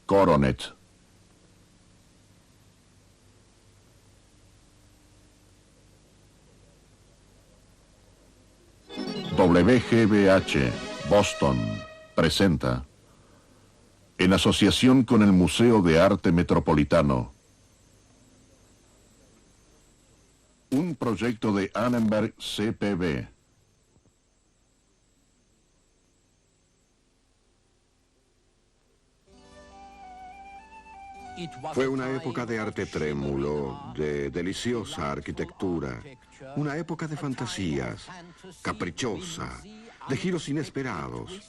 Coronet. WGBH, Boston, presenta, en asociación con el Museo de Arte Metropolitano, un proyecto de Annenberg CPB. Fue una época de arte trémulo, de deliciosa arquitectura, una época de fantasías, caprichosa, de giros inesperados,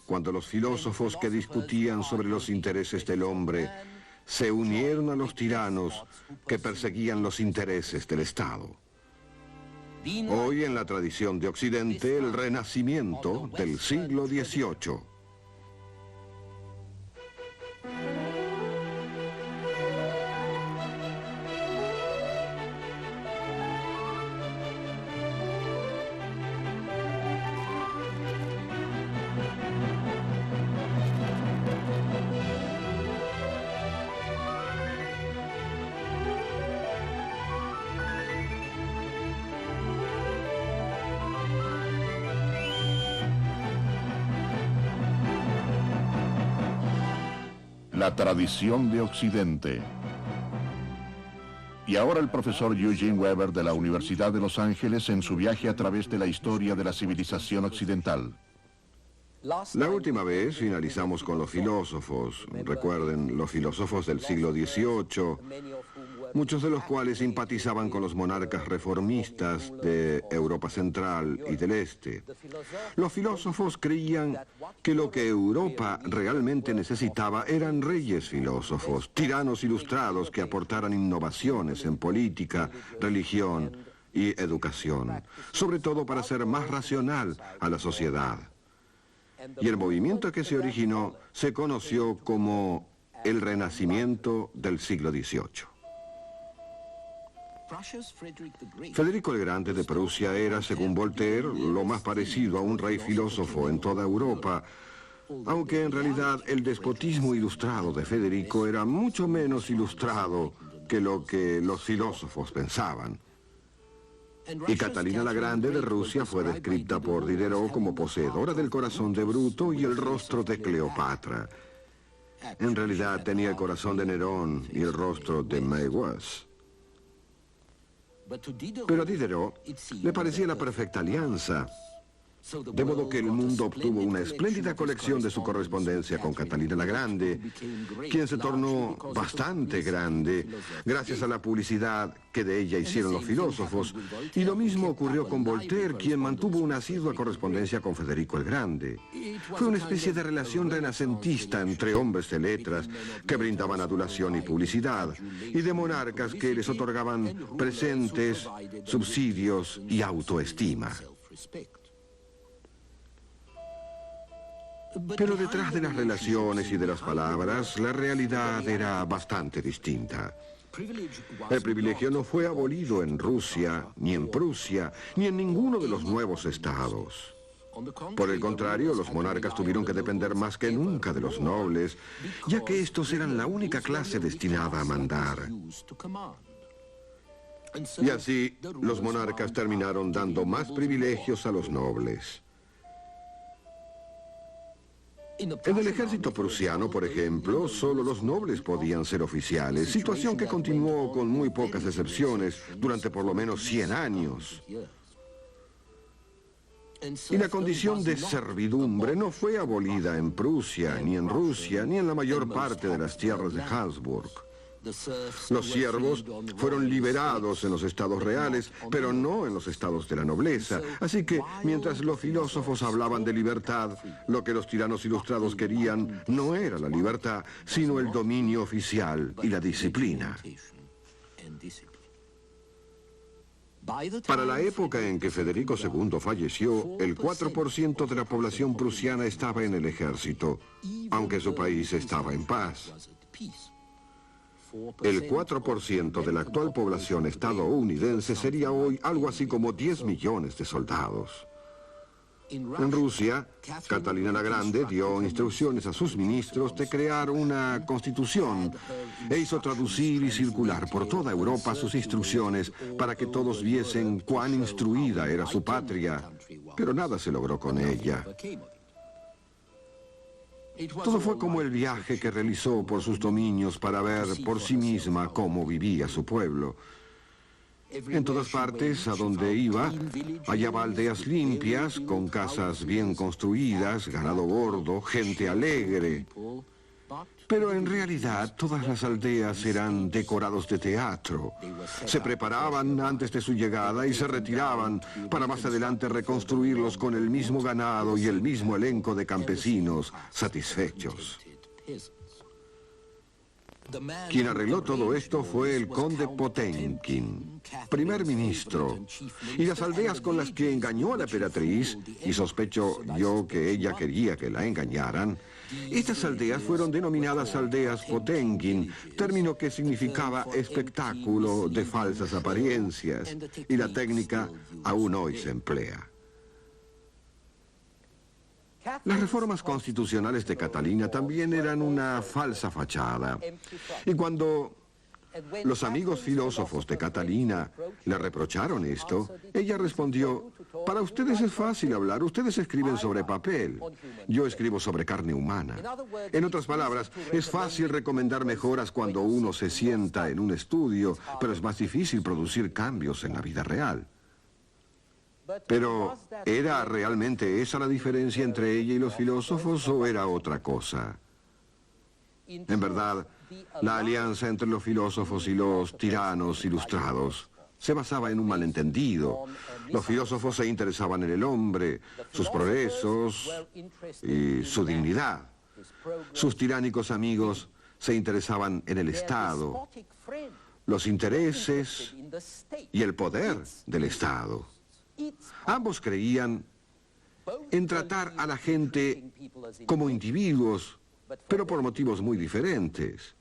cuando los filósofos que discutían sobre los intereses del hombre se unieron a los tiranos que perseguían los intereses del Estado. Hoy, en la tradición de Occidente, el Renacimiento del siglo XVIII. La tradición de Occidente. Y ahora el profesor Eugene Weber de la Universidad de Los Ángeles en su viaje a través de la historia de la civilización occidental. La última vez finalizamos con los filósofos. Recuerden, los filósofos del siglo XVIII, muchos de los cuales simpatizaban con los monarcas reformistas de Europa Central y del Este. Los filósofos creían que lo que Europa realmente necesitaba eran reyes filósofos, tiranos ilustrados que aportaran innovaciones en política, religión y educación, sobre todo para hacer más racional a la sociedad. Y el movimiento que se originó se conoció como el Renacimiento del siglo XVIII. Federico el Grande de Prusia era, según Voltaire, lo más parecido a un rey filósofo en toda Europa, aunque en realidad el despotismo ilustrado de Federico era mucho menos ilustrado que lo que los filósofos pensaban. Y Catalina la Grande de Rusia fue descrita por Diderot como poseedora del corazón de Bruto y el rostro de Cleopatra. En realidad tenía el corazón de Nerón y el rostro de Maiguas. Pero a Diderot le parecía la perfecta alianza, de modo que el mundo obtuvo una espléndida colección de su correspondencia con Catalina la Grande, quien se tornó bastante grande gracias a la publicidad que de ella hicieron los filósofos, y lo mismo ocurrió con Voltaire, quien mantuvo una asidua correspondencia con Federico el Grande. Fue una especie de relación renacentista entre hombres de letras que brindaban adulación y publicidad, y de monarcas que les otorgaban presentes, subsidios y autoestima. Pero detrás de las relaciones y de las palabras, la realidad era bastante distinta. El privilegio no fue abolido en Rusia, ni en Prusia, ni en ninguno de los nuevos estados. Por el contrario, los monarcas tuvieron que depender más que nunca de los nobles, ya que estos eran la única clase destinada a mandar. Y así, los monarcas terminaron dando más privilegios a los nobles. En el ejército prusiano, por ejemplo, solo los nobles podían ser oficiales, situación que continuó con muy pocas excepciones durante por lo menos 100 años. Y la condición de servidumbre no fue abolida en Prusia, ni en Rusia, ni en la mayor parte de las tierras de Habsburg. Los siervos fueron liberados en los estados reales, pero no en los estados de la nobleza. Así que, mientras los filósofos hablaban de libertad, lo que los tiranos ilustrados querían no era la libertad, sino el dominio oficial y la disciplina. Para la época en que Federico II falleció, el 4% de la población prusiana estaba en el ejército, aunque su país estaba en paz. El 4% de la actual población estadounidense sería hoy algo así como 10 millones de soldados. En Rusia, Catalina la Grande dio instrucciones a sus ministros de crear una constitución e hizo traducir y circular por toda Europa sus instrucciones para que todos viesen cuán instruida era su patria, pero nada se logró con ella. Todo fue como el viaje que realizó por sus dominios para ver por sí misma cómo vivía su pueblo. En todas partes a donde iba, hallaba aldeas limpias, con casas bien construidas, ganado gordo, gente alegre. Pero en realidad todas las aldeas eran decorados de teatro. Se preparaban antes de su llegada y se retiraban para más adelante reconstruirlos con el mismo ganado y el mismo elenco de campesinos satisfechos. Quien arregló todo esto fue el conde Potemkin, primer ministro, y las aldeas con las que engañó a la emperatriz, y sospecho yo que ella quería que la engañaran, estas aldeas fueron denominadas aldeas Potemkin, término que significaba espectáculo de falsas apariencias, y la técnica aún hoy se emplea. Las reformas constitucionales de Catalina también eran una falsa fachada. Y cuando los amigos filósofos de Catalina le reprocharon esto, ella respondió: para ustedes es fácil hablar, ustedes escriben sobre papel, yo escribo sobre carne humana. En otras palabras, es fácil recomendar mejoras cuando uno se sienta en un estudio, pero es más difícil producir cambios en la vida real. Pero, ¿era realmente esa la diferencia entre ella y los filósofos o era otra cosa? En verdad, la alianza entre los filósofos y los tiranos ilustrados se basaba en un malentendido. Los filósofos se interesaban en el hombre, sus progresos y su dignidad. Sus tiránicos amigos se interesaban en el Estado, los intereses y el poder del Estado. Ambos creían en tratar a la gente como individuos, pero por motivos muy diferentes.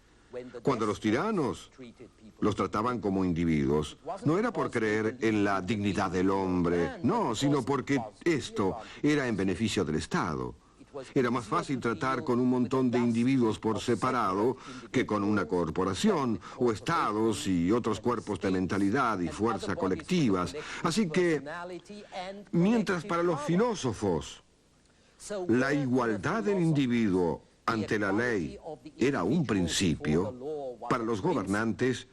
Cuando los tiranos los trataban como individuos, no era por creer en la dignidad del hombre, no, sino porque esto era en beneficio del Estado. Era más fácil tratar con un montón de individuos por separado que con una corporación o estados y otros cuerpos de mentalidad y fuerza colectivas. Así que, mientras para los filósofos la igualdad del individuo ante la ley era un principio, para los gobernantes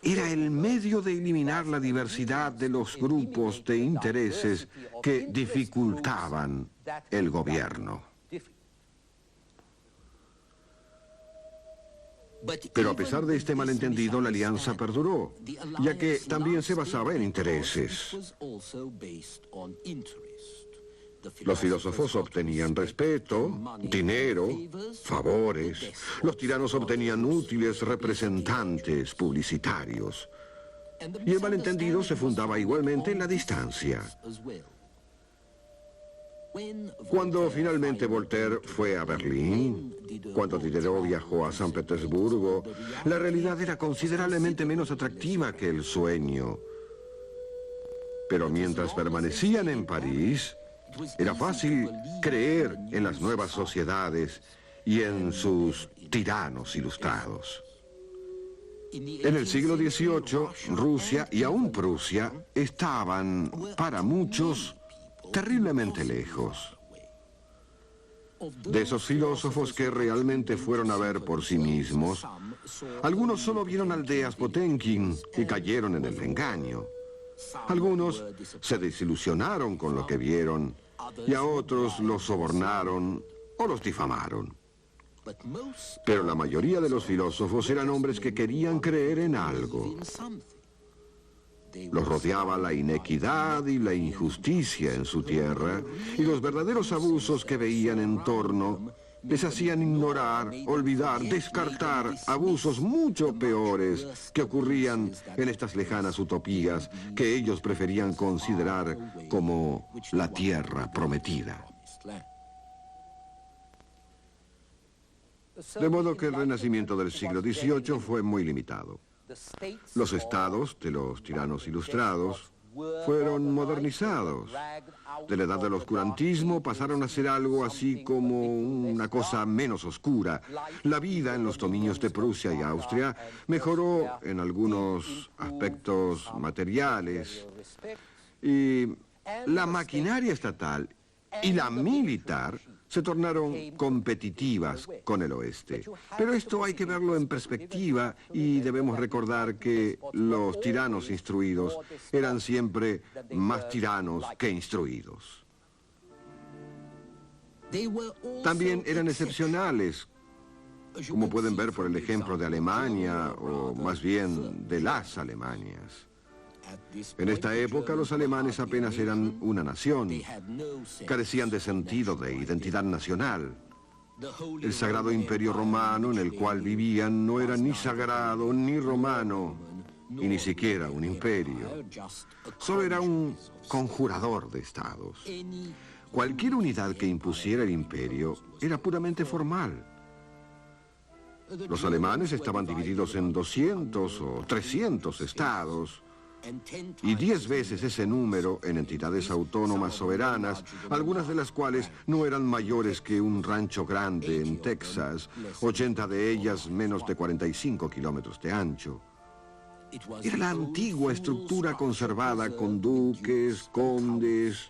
era el medio de eliminar la diversidad de los grupos de intereses que dificultaban el gobierno. Pero a pesar de este malentendido, la alianza perduró, ya que también se basaba en intereses. Los filósofos obtenían respeto, dinero, favores. Los tiranos obtenían útiles representantes publicitarios. Y el malentendido se fundaba igualmente en la distancia. Cuando finalmente Voltaire fue a Berlín, cuando Diderot viajó a San Petersburgo, la realidad era considerablemente menos atractiva que el sueño. Pero mientras permanecían en París, era fácil creer en las nuevas sociedades y en sus tiranos ilustrados. En el siglo XVIII, Rusia y aún Prusia estaban, para muchos, terriblemente lejos. De esos filósofos que realmente fueron a ver por sí mismos, algunos solo vieron aldeas Potemkin y cayeron en el engaño. Algunos se desilusionaron con lo que vieron y a otros los sobornaron o los difamaron. Pero la mayoría de los filósofos eran hombres que querían creer en algo. Los rodeaba la inequidad y la injusticia en su tierra, y los verdaderos abusos que veían en torno les hacían ignorar, olvidar, descartar abusos mucho peores que ocurrían en estas lejanas utopías que ellos preferían considerar como la tierra prometida. De modo que el renacimiento del siglo XVIII fue muy limitado. Los estados de los tiranos ilustrados fueron modernizados. De la edad del oscurantismo pasaron a ser algo así como una cosa menos oscura. La vida en los dominios de Prusia y Austria mejoró en algunos aspectos materiales. Y la maquinaria estatal y la militar se tornaron competitivas con el oeste. Pero esto hay que verlo en perspectiva y debemos recordar que los tiranos instruidos eran siempre más tiranos que instruidos. También eran excepcionales, como pueden ver por el ejemplo de Alemania, o más bien de las Alemanias. En esta época los alemanes apenas eran una nación, carecían de sentido de identidad nacional. El Sagrado Imperio Romano en el cual vivían no era ni sagrado ni romano, y ni siquiera un imperio. Solo era un conjurador de estados. Cualquier unidad que impusiera el imperio era puramente formal. Los alemanes estaban divididos en 200 o 300 estados, y 10 veces ese número en entidades autónomas soberanas, algunas de las cuales no eran mayores que un rancho grande en Texas, 80 de ellas menos de 45 kilómetros de ancho. Era la antigua estructura conservada con duques, condes,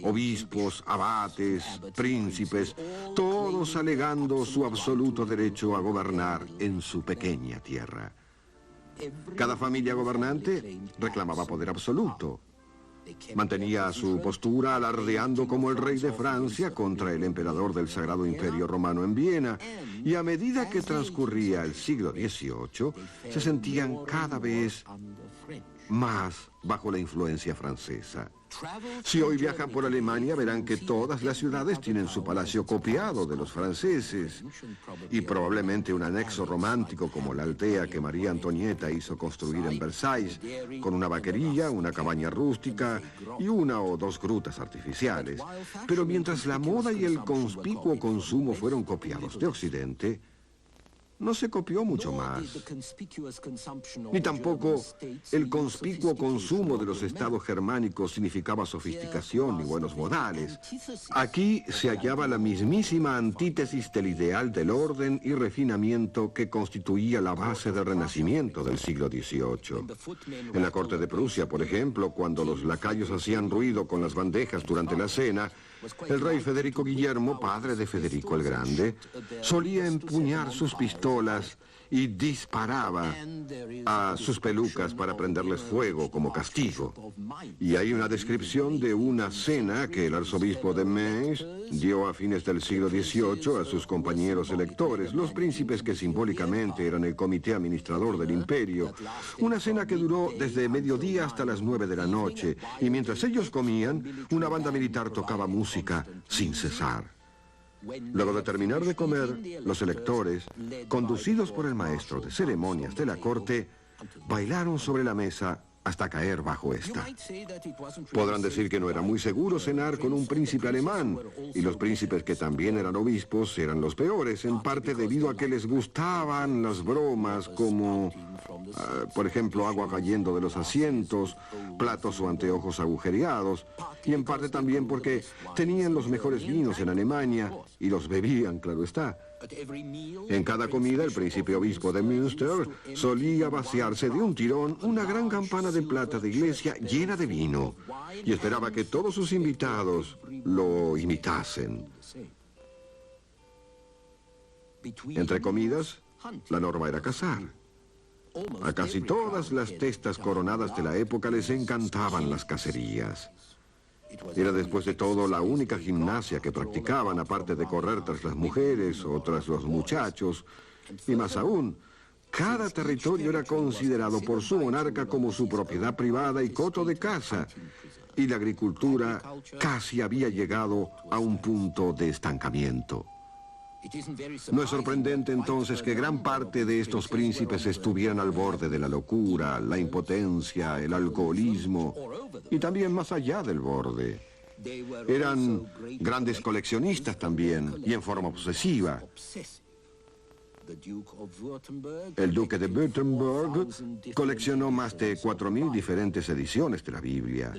obispos, abates, príncipes, todos alegando su absoluto derecho a gobernar en su pequeña tierra. Cada familia gobernante reclamaba poder absoluto. Mantenía su postura alardeando como el rey de Francia contra el emperador del Sagrado Imperio Romano en Viena, y a medida que transcurría el siglo XVIII, se sentían cada vez más bajo la influencia francesa. Si hoy viajan por Alemania, verán que todas las ciudades tienen su palacio copiado de los franceses, y probablemente un anexo romántico como la Altea que María Antonieta hizo construir en Versalles, con una vaquería, una cabaña rústica y una o dos grutas artificiales. Pero mientras la moda y el conspicuo consumo fueron copiados de Occidente, no se copió mucho más, ni tampoco el conspicuo consumo de los estados germánicos significaba sofisticación ni buenos modales. Aquí se hallaba la mismísima antítesis del ideal del orden y refinamiento que constituía la base del Renacimiento del siglo XVIII. En la corte de Prusia, por ejemplo, cuando los lacayos hacían ruido con las bandejas durante la cena, el rey Federico Guillermo, padre de Federico el Grande, solía empuñar sus pistolas y disparaba a sus pelucas para prenderles fuego como castigo. Y hay una descripción de una cena que el arzobispo de Mainz dio a fines del siglo XVIII a sus compañeros electores, los príncipes que simbólicamente eran el comité administrador del imperio. Una cena que duró desde mediodía hasta las 9 de la noche, y mientras ellos comían, una banda militar tocaba música sin cesar. Luego de terminar de comer, los electores, conducidos por el maestro de ceremonias de la corte, bailaron sobre la mesa hasta caer bajo esta. Podrán decir que no era muy seguro cenar con un príncipe alemán, y los príncipes que también eran obispos eran los peores, en parte debido a que les gustaban las bromas como, por ejemplo, agua cayendo de los asientos, platos o anteojos agujereados, y en parte también porque tenían los mejores vinos en Alemania y los bebían, claro está. En cada comida, el príncipe obispo de Münster solía vaciarse de un tirón una gran campana de plata de iglesia llena de vino, y esperaba que todos sus invitados lo imitasen. Entre comidas, la norma era cazar. A casi todas las testas coronadas de la época les encantaban las cacerías. Era después de todo la única gimnasia que practicaban, aparte de correr tras las mujeres o tras los muchachos. Y más aún, cada territorio era considerado por su monarca como su propiedad privada y coto de caza. Y la agricultura casi había llegado a un punto de estancamiento. No es sorprendente entonces que gran parte de estos príncipes estuvieran al borde de la locura, la impotencia, el alcoholismo y también más allá del borde. Eran grandes coleccionistas también, y en forma obsesiva. El duque de Württemberg coleccionó más de 4.000 diferentes ediciones de la Biblia.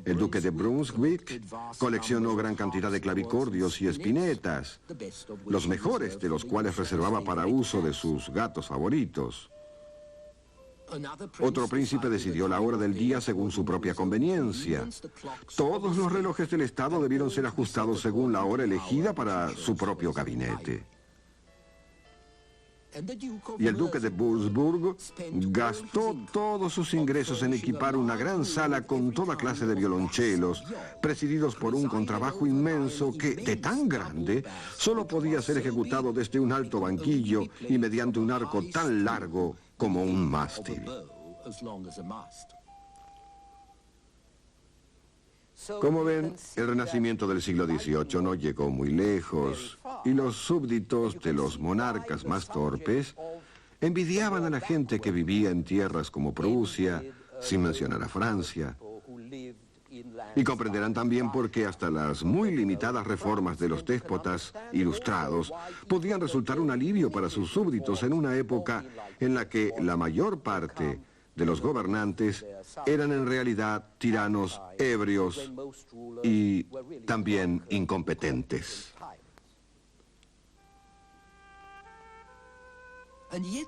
El duque de Brunswick coleccionó gran cantidad de clavicordios y espinetas, los mejores de los cuales reservaba para uso de sus gatos favoritos. Otro príncipe decidió la hora del día según su propia conveniencia. Todos los relojes del Estado debieron ser ajustados según la hora elegida para su propio gabinete. Y el duque de Würzburg gastó todos sus ingresos en equipar una gran sala con toda clase de violonchelos, presididos por un contrabajo inmenso que, de tan grande, solo podía ser ejecutado desde un alto banquillo y mediante un arco tan largo como un mástil. Como ven, el renacimiento del siglo XVIII no llegó muy lejos y los súbditos de los monarcas más torpes envidiaban a la gente que vivía en tierras como Prusia, sin mencionar a Francia. Y comprenderán también por qué hasta las muy limitadas reformas de los déspotas ilustrados podían resultar un alivio para sus súbditos en una época en la que la mayor parte de los gobernantes eran en realidad tiranos ebrios y también incompetentes.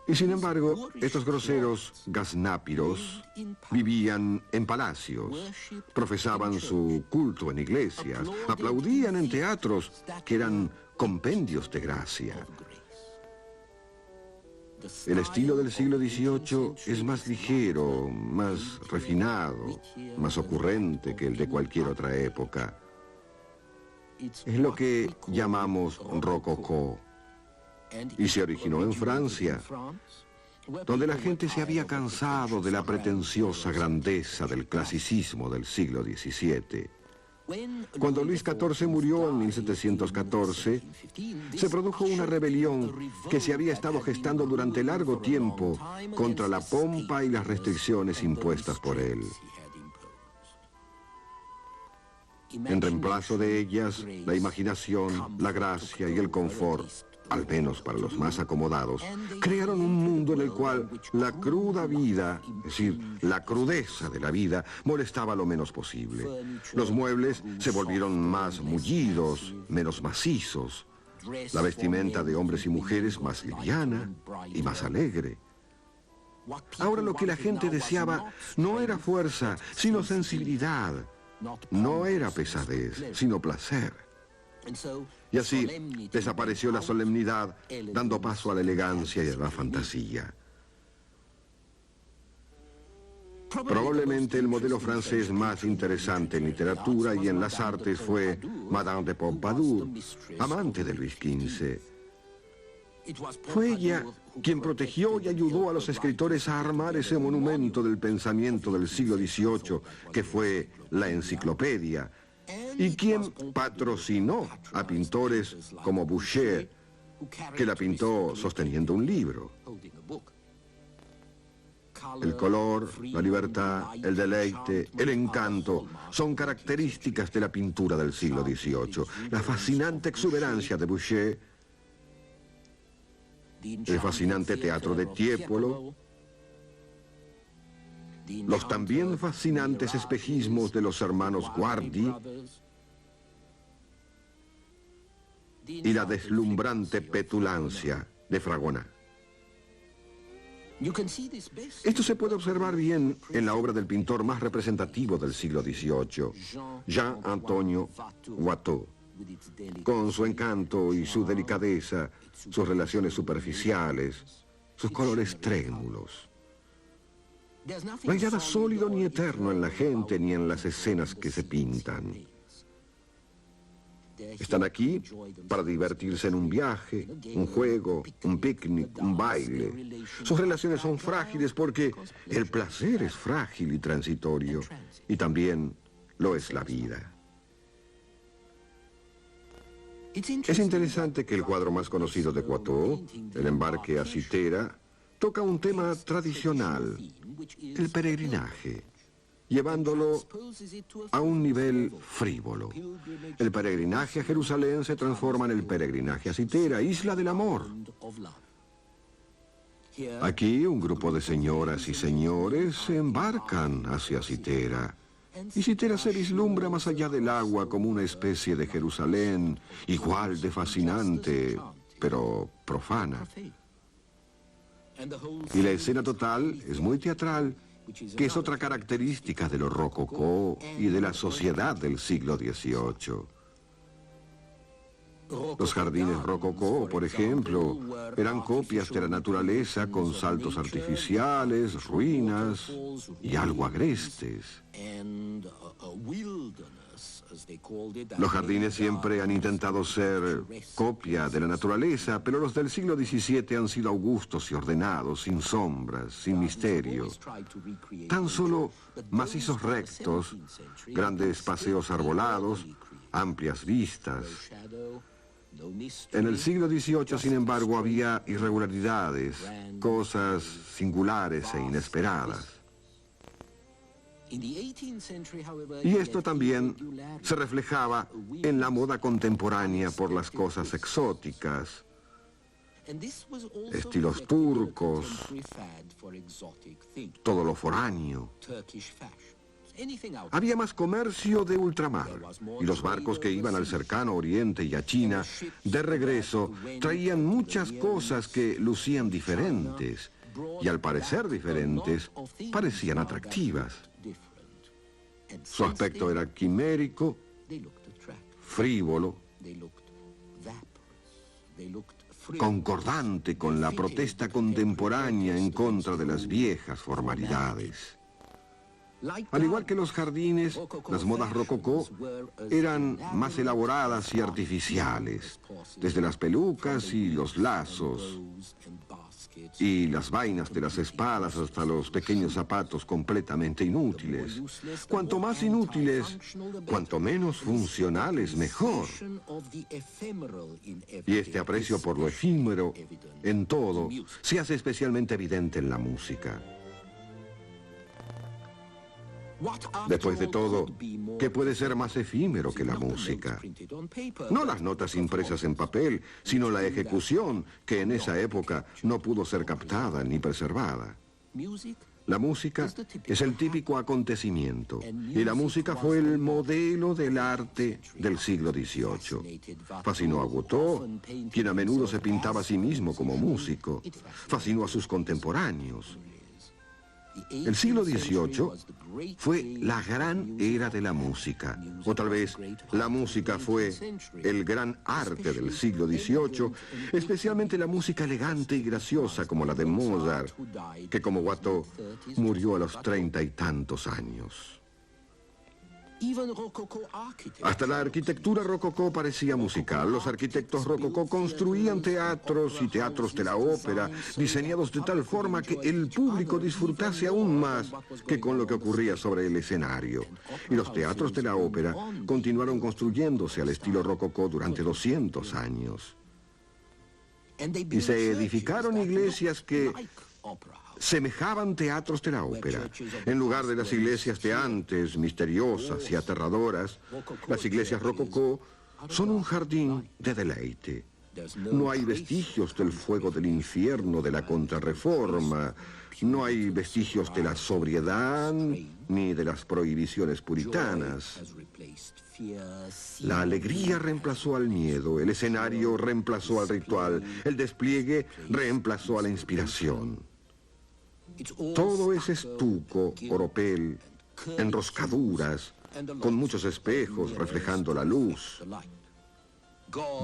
Y sin embargo, estos groseros gaznápiros vivían en palacios, profesaban su culto en iglesias, aplaudían en teatros que eran compendios de gracia. El estilo del siglo XVIII es más ligero, más refinado, más ocurrente que el de cualquier otra época. Es lo que llamamos rococó. Y se originó en Francia, donde la gente se había cansado de la pretenciosa grandeza del clasicismo del siglo XVII. Cuando Luis XIV murió en 1714, se produjo una rebelión que se había estado gestando durante largo tiempo contra la pompa y las restricciones impuestas por él. En reemplazo de ellas, la imaginación, la gracia y el confort, al menos para los más acomodados, crearon un mundo en el cual la cruda vida, es decir, la crudeza de la vida, molestaba lo menos posible. Los muebles se volvieron más mullidos, menos macizos. La vestimenta de hombres y mujeres más liviana y más alegre. Ahora lo que la gente deseaba no era fuerza, sino sensibilidad. No era pesadez, sino placer. Y así desapareció la solemnidad, dando paso a la elegancia y a la fantasía. Probablemente el modelo francés más interesante en literatura y en las artes fue Madame de Pompadour, amante de Luis XV. Fue ella quien protegió y ayudó a los escritores a armar ese monumento del pensamiento del siglo XVIII, que fue la enciclopedia, y quien patrocinó a pintores como Boucher, que la pintó sosteniendo un libro. El color, la libertad, el deleite, el encanto son características de la pintura del siglo XVIII. La fascinante exuberancia de Boucher, el fascinante teatro de Tiepolo, los también fascinantes espejismos de los hermanos Guardi y la deslumbrante petulancia de Fragonard. Esto se puede observar bien en la obra del pintor más representativo del siglo XVIII, Jean-Antonio Watteau, con su encanto y su delicadeza, sus relaciones superficiales, sus colores trémulos. No hay nada sólido ni eterno en la gente ni en las escenas que se pintan. Están aquí para divertirse en un viaje, un juego, un picnic, un baile. Sus relaciones son frágiles porque el placer es frágil y transitorio, y también lo es la vida. Es interesante que el cuadro más conocido de Watteau, El embarque a Citera, toca un tema tradicional, el peregrinaje, llevándolo a un nivel frívolo. El peregrinaje a Jerusalén se transforma en el peregrinaje a Citera, isla del amor. Aquí un grupo de señoras y señores se embarcan hacia Citera. Y Citera se vislumbra más allá del agua como una especie de Jerusalén, igual de fascinante, pero profana. Y la escena total es muy teatral, que es otra característica de lo rococó y de la sociedad del siglo XVIII. Los jardines rococó, por ejemplo, eran copias de la naturaleza con saltos artificiales, ruinas y algo agrestes. Los jardines siempre han intentado ser copia de la naturaleza, pero los del siglo XVII han sido augustos y ordenados, sin sombras, sin misterio. Tan solo macizos rectos, grandes paseos arbolados, amplias vistas. En el siglo XVIII, sin embargo, había irregularidades, cosas singulares e inesperadas. Y esto también se reflejaba en la moda contemporánea por las cosas exóticas, estilos turcos, todo lo foráneo. Había más comercio de ultramar, y los barcos que iban al cercano Oriente y a China, de regreso, traían muchas cosas que lucían diferentes, y al parecer diferentes, parecían atractivas. Su aspecto era quimérico, frívolo, concordante con la protesta contemporánea en contra de las viejas formalidades. Al igual que los jardines, las modas rococó eran más elaboradas y artificiales, desde las pelucas y los lazos, y las vainas de las espadas hasta los pequeños zapatos completamente inútiles. Cuanto más inútiles, cuanto menos funcionales, mejor. Y este aprecio por lo efímero en todo se hace especialmente evidente en la música. Después de todo, ¿qué puede ser más efímero que la música? No las notas impresas en papel, sino la ejecución, que en esa época no pudo ser captada ni preservada. La música es el típico acontecimiento, y la música fue el modelo del arte del siglo XVIII. Fascinó a Watteau, quien a menudo se pintaba a sí mismo como músico. Fascinó a sus contemporáneos. El siglo XVIII fue la gran era de la música, o tal vez la música fue el gran arte del siglo XVIII, especialmente la música elegante y graciosa como la de Mozart, que como Watteau murió a los 30 y tantos años. Hasta la arquitectura rococó parecía musical. Los arquitectos rococó construían teatros y teatros de la ópera, diseñados de tal forma que el público disfrutase aún más que con lo que ocurría sobre el escenario. Y los teatros de la ópera continuaron construyéndose al estilo rococó durante 200 años. Y se edificaron iglesias que semejaban teatros de la ópera. En lugar de las iglesias de antes, misteriosas y aterradoras, las iglesias rococó son un jardín de deleite. No hay vestigios del fuego del infierno de la Contrarreforma, no hay vestigios de la sobriedad ni de las prohibiciones puritanas. La alegría reemplazó al miedo, el escenario reemplazó al ritual, el despliegue reemplazó a la inspiración. Todo es estuco, oropel, enroscaduras, con muchos espejos reflejando la luz.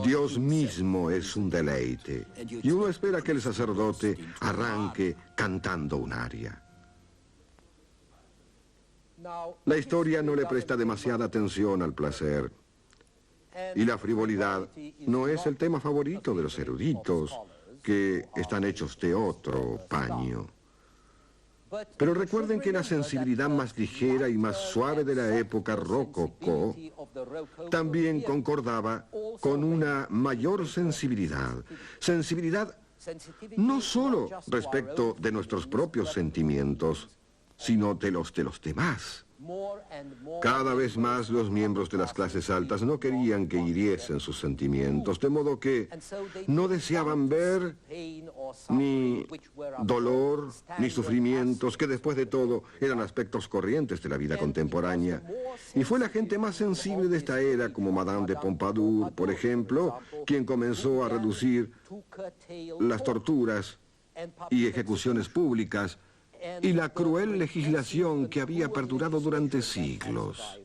Dios mismo es un deleite, y uno espera que el sacerdote arranque cantando un aria. La historia no le presta demasiada atención al placer, y la frivolidad no es el tema favorito de los eruditos, que están hechos de otro paño. Pero recuerden que la sensibilidad más ligera y más suave de la época rococó también concordaba con una mayor sensibilidad. Sensibilidad no solo respecto de nuestros propios sentimientos, sino de los demás. Cada vez más los miembros de las clases altas no querían que hiriesen sus sentimientos, de modo que no deseaban ver ni dolor, ni sufrimientos, que después de todo eran aspectos corrientes de la vida contemporánea. Y fue la gente más sensible de esta era, como Madame de Pompadour, por ejemplo, quien comenzó a reducir las torturas y ejecuciones públicas y la cruel legislación que había perdurado durante siglos.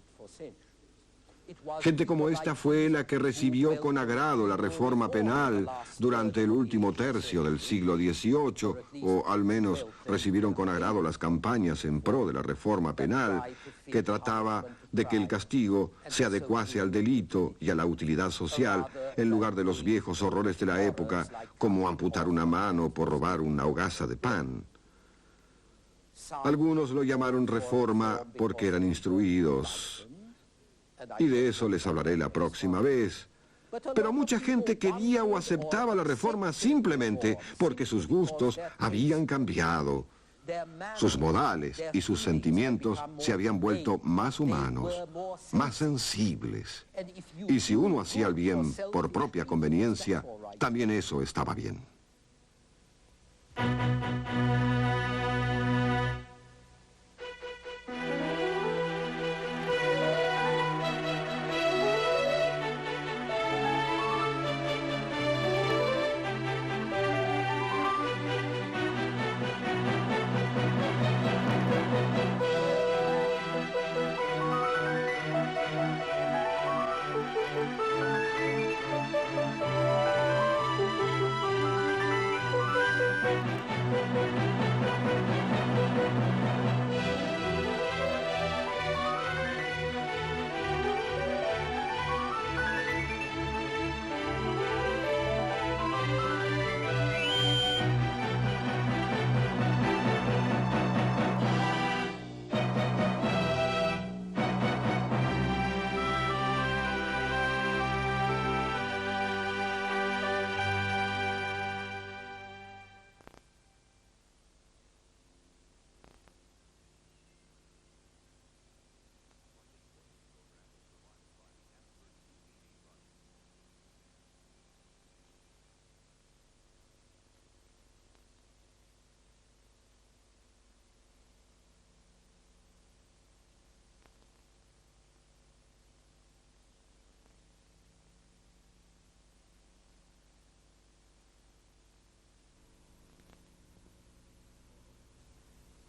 Gente como esta fue la que recibió con agrado la reforma penal durante el último tercio del siglo XVIII, o al menos recibieron con agrado las campañas en pro de la reforma penal, que trataba de que el castigo se adecuase al delito y a la utilidad social, en lugar de los viejos horrores de la época, como amputar una mano por robar una hogaza de pan. Algunos lo llamaron reforma porque eran instruidos, y de eso les hablaré la próxima vez. Pero mucha gente quería o aceptaba la reforma simplemente porque sus gustos habían cambiado. Sus modales y sus sentimientos se habían vuelto más humanos, más sensibles. Y si uno hacía el bien por propia conveniencia, también eso estaba bien.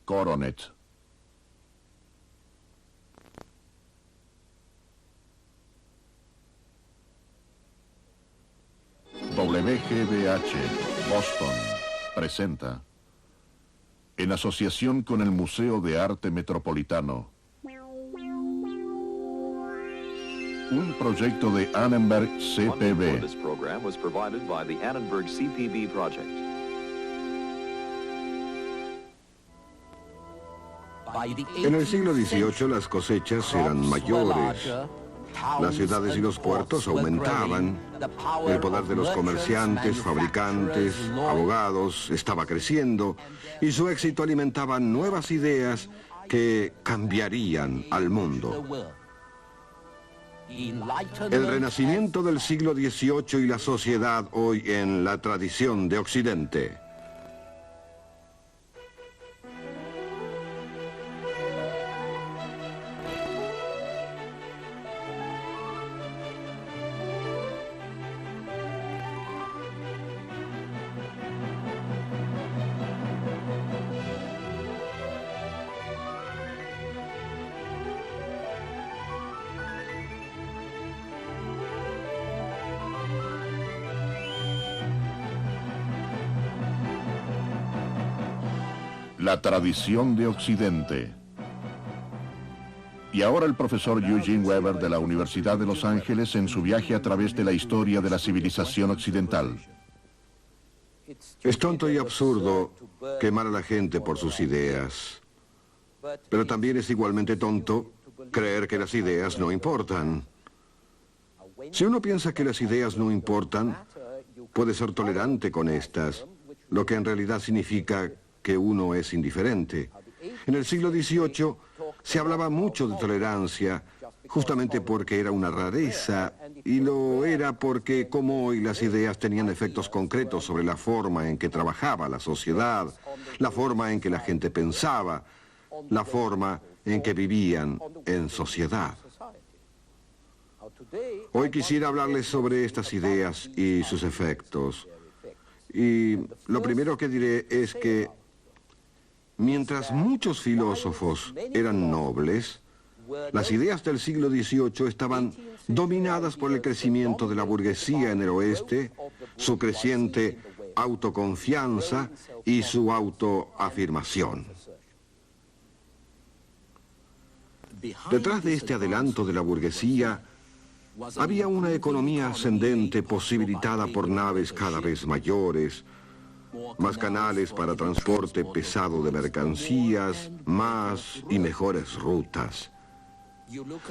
Coronet. WGBH, Boston, presenta, en asociación con el Museo de Arte Metropolitano, un proyecto de Annenberg CPB. En el siglo XVIII las cosechas eran mayores, las ciudades y los puertos aumentaban, el poder de los comerciantes, fabricantes, abogados estaba creciendo y su éxito alimentaba nuevas ideas que cambiarían al mundo. El renacimiento del siglo XVIII y la sociedad hoy en la tradición de Occidente. La tradición de Occidente. Y ahora el profesor Eugene Weber de la Universidad de Los Ángeles en su viaje a través de la historia de la civilización occidental. Es tonto y absurdo quemar a la gente por sus ideas. Pero también es igualmente tonto creer que las ideas no importan. Si uno piensa que las ideas no importan, puede ser tolerante con estas, lo que en realidad significa que uno es indiferente. En el siglo XVIII Se hablaba mucho de tolerancia, justamente porque era una rareza, y lo era porque, como hoy, las ideas tenían efectos concretos sobre la forma en que trabajaba la sociedad, la forma en que la gente pensaba, la forma en que vivían en sociedad. Hoy quisiera hablarles sobre estas ideas y sus efectos. Y lo primero que diré es que mientras muchos filósofos eran nobles, las ideas del siglo XVIII estaban dominadas por el crecimiento de la burguesía en el oeste, su creciente autoconfianza y su autoafirmación. Detrás de este adelanto de la burguesía había una economía ascendente posibilitada por naves cada vez mayores, más canales para transporte pesado de mercancías, más y mejores rutas.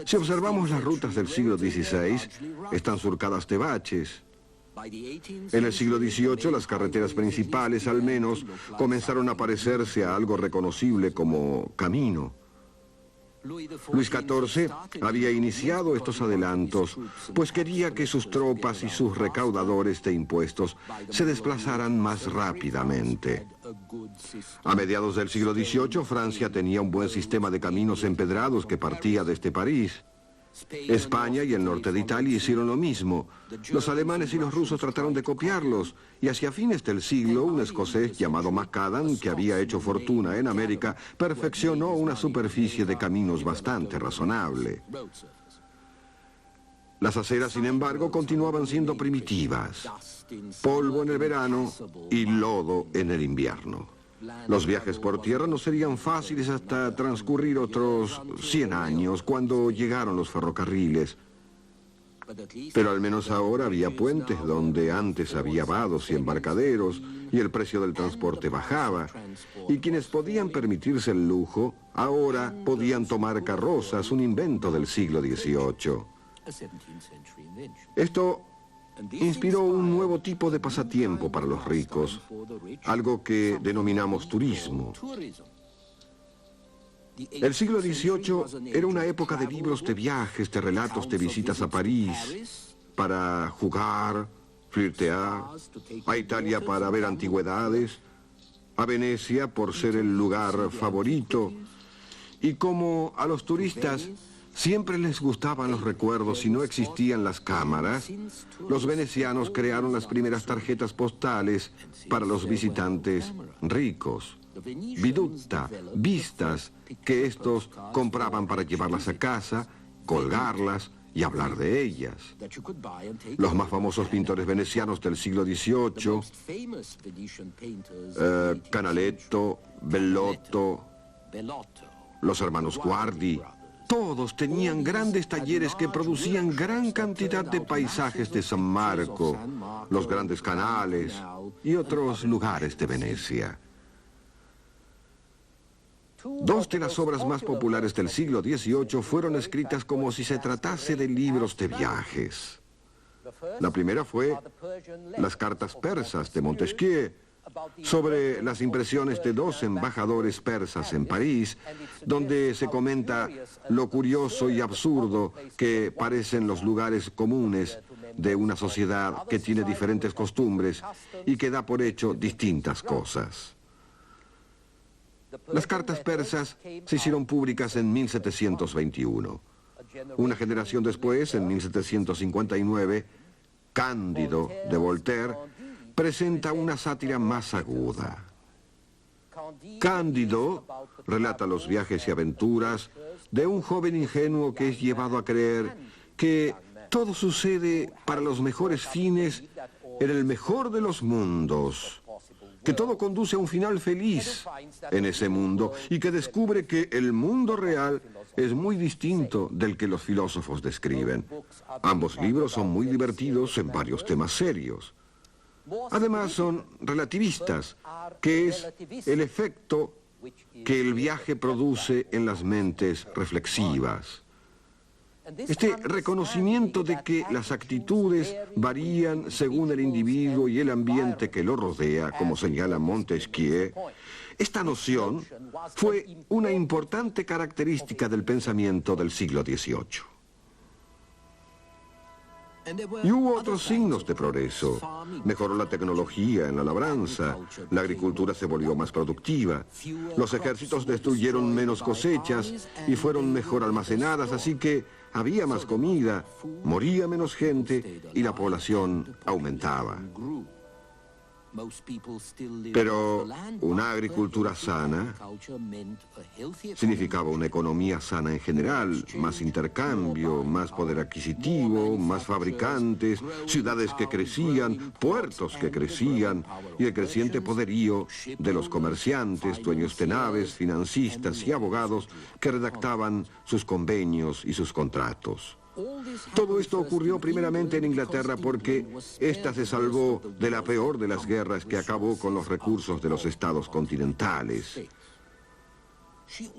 Si observamos las rutas del siglo XVI, están surcadas de baches. En el siglo XVIII, las carreteras principales, al menos, comenzaron a parecerse a algo reconocible como camino. Luis XIV había iniciado estos adelantos, pues quería que sus tropas y sus recaudadores de impuestos se desplazaran más rápidamente. A mediados del siglo XVIII, Francia tenía un buen sistema de caminos empedrados que partía desde París. España y el norte de Italia hicieron lo mismo. Los alemanes y los rusos trataron de copiarlos, y hacia fines del siglo, un escocés llamado Macadam, que había hecho fortuna en América, perfeccionó una superficie de caminos bastante razonable. Las aceras, sin embargo, continuaban siendo primitivas. Polvo en el verano y lodo en el invierno. Los viajes por tierra no serían fáciles hasta transcurrir otros 100 años, cuando llegaron los ferrocarriles. Pero al menos ahora había puentes donde antes había vados y embarcaderos, y el precio del transporte bajaba. Y quienes podían permitirse el lujo, ahora podían tomar carrozas, un invento del siglo XVIII. Esto inspiró un nuevo tipo de pasatiempo para los ricos, algo que denominamos turismo. El siglo XVIII era una época de libros de viajes, de relatos de visitas a París para jugar, flirtear, a Italia para ver antigüedades, a Venecia por ser el lugar favorito. Y como a los turistas siempre les gustaban los recuerdos y no existían las cámaras, los venecianos crearon las primeras tarjetas postales para los visitantes ricos. Viduta, vistas, que estos compraban para llevarlas a casa, colgarlas y hablar de ellas. Los más famosos pintores venecianos del siglo XVIII, Canaletto, Bellotto, los hermanos Guardi, todos tenían grandes talleres que producían gran cantidad de paisajes de San Marco, los grandes canales y otros lugares de Venecia. Dos de las obras más populares del siglo XVIII fueron escritas como si se tratase de libros de viajes. La primera fue Las cartas persas de Montesquieu, sobre las impresiones de dos embajadores persas en París, donde se comenta lo curioso y absurdo que parecen los lugares comunes de una sociedad que tiene diferentes costumbres y que da por hecho distintas cosas. Las cartas persas se hicieron públicas en 1721. Una generación después, en 1759, Cándido, de Voltaire, presenta una sátira más aguda. Cándido relata los viajes y aventuras de un joven ingenuo que es llevado a creer que todo sucede para los mejores fines en el mejor de los mundos, que todo conduce a un final feliz en ese mundo y que descubre que el mundo real es muy distinto del que los filósofos describen. Ambos libros son muy divertidos en varios temas serios. Además son relativistas, que es el efecto que el viaje produce en las mentes reflexivas. Este reconocimiento de que las actitudes varían según el individuo y el ambiente que lo rodea, como señala Montesquieu, Esta noción fue una importante característica del pensamiento del siglo XVIII. Y hubo otros signos de progreso. Mejoró la tecnología en la labranza, la agricultura se volvió más productiva, los ejércitos destruyeron menos cosechas y fueron mejor almacenadas, así que había más comida, moría menos gente y la población aumentaba. Pero una agricultura sana significaba una economía sana en general, más intercambio, más poder adquisitivo, más fabricantes, ciudades que crecían, puertos que crecían y el creciente poderío de los comerciantes, dueños de naves, financistas y abogados que redactaban sus convenios y sus contratos. Todo esto ocurrió primeramente en Inglaterra porque ésta se salvó de la peor de las guerras que acabó con los recursos de los estados continentales.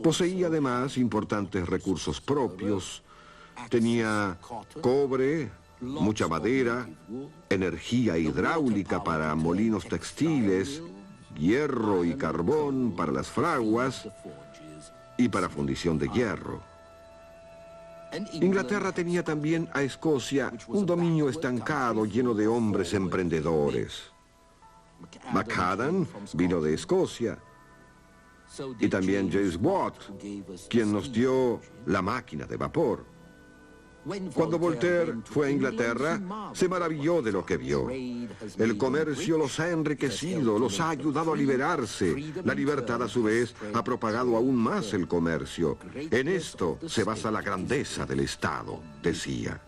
Poseía además importantes recursos propios, tenía cobre, mucha madera, energía hidráulica para molinos textiles, hierro y carbón para las fraguas y para fundición de hierro. Inglaterra tenía también a Escocia un dominio estancado lleno de hombres emprendedores. MacAdam vino de Escocia y también James Watt, quien nos dio la máquina de vapor. Cuando Voltaire fue a Inglaterra, se maravilló de lo que vio. El comercio los ha enriquecido, los ha ayudado a liberarse. La libertad, a su vez, ha propagado aún más el comercio. En esto se basa la grandeza del Estado, decía.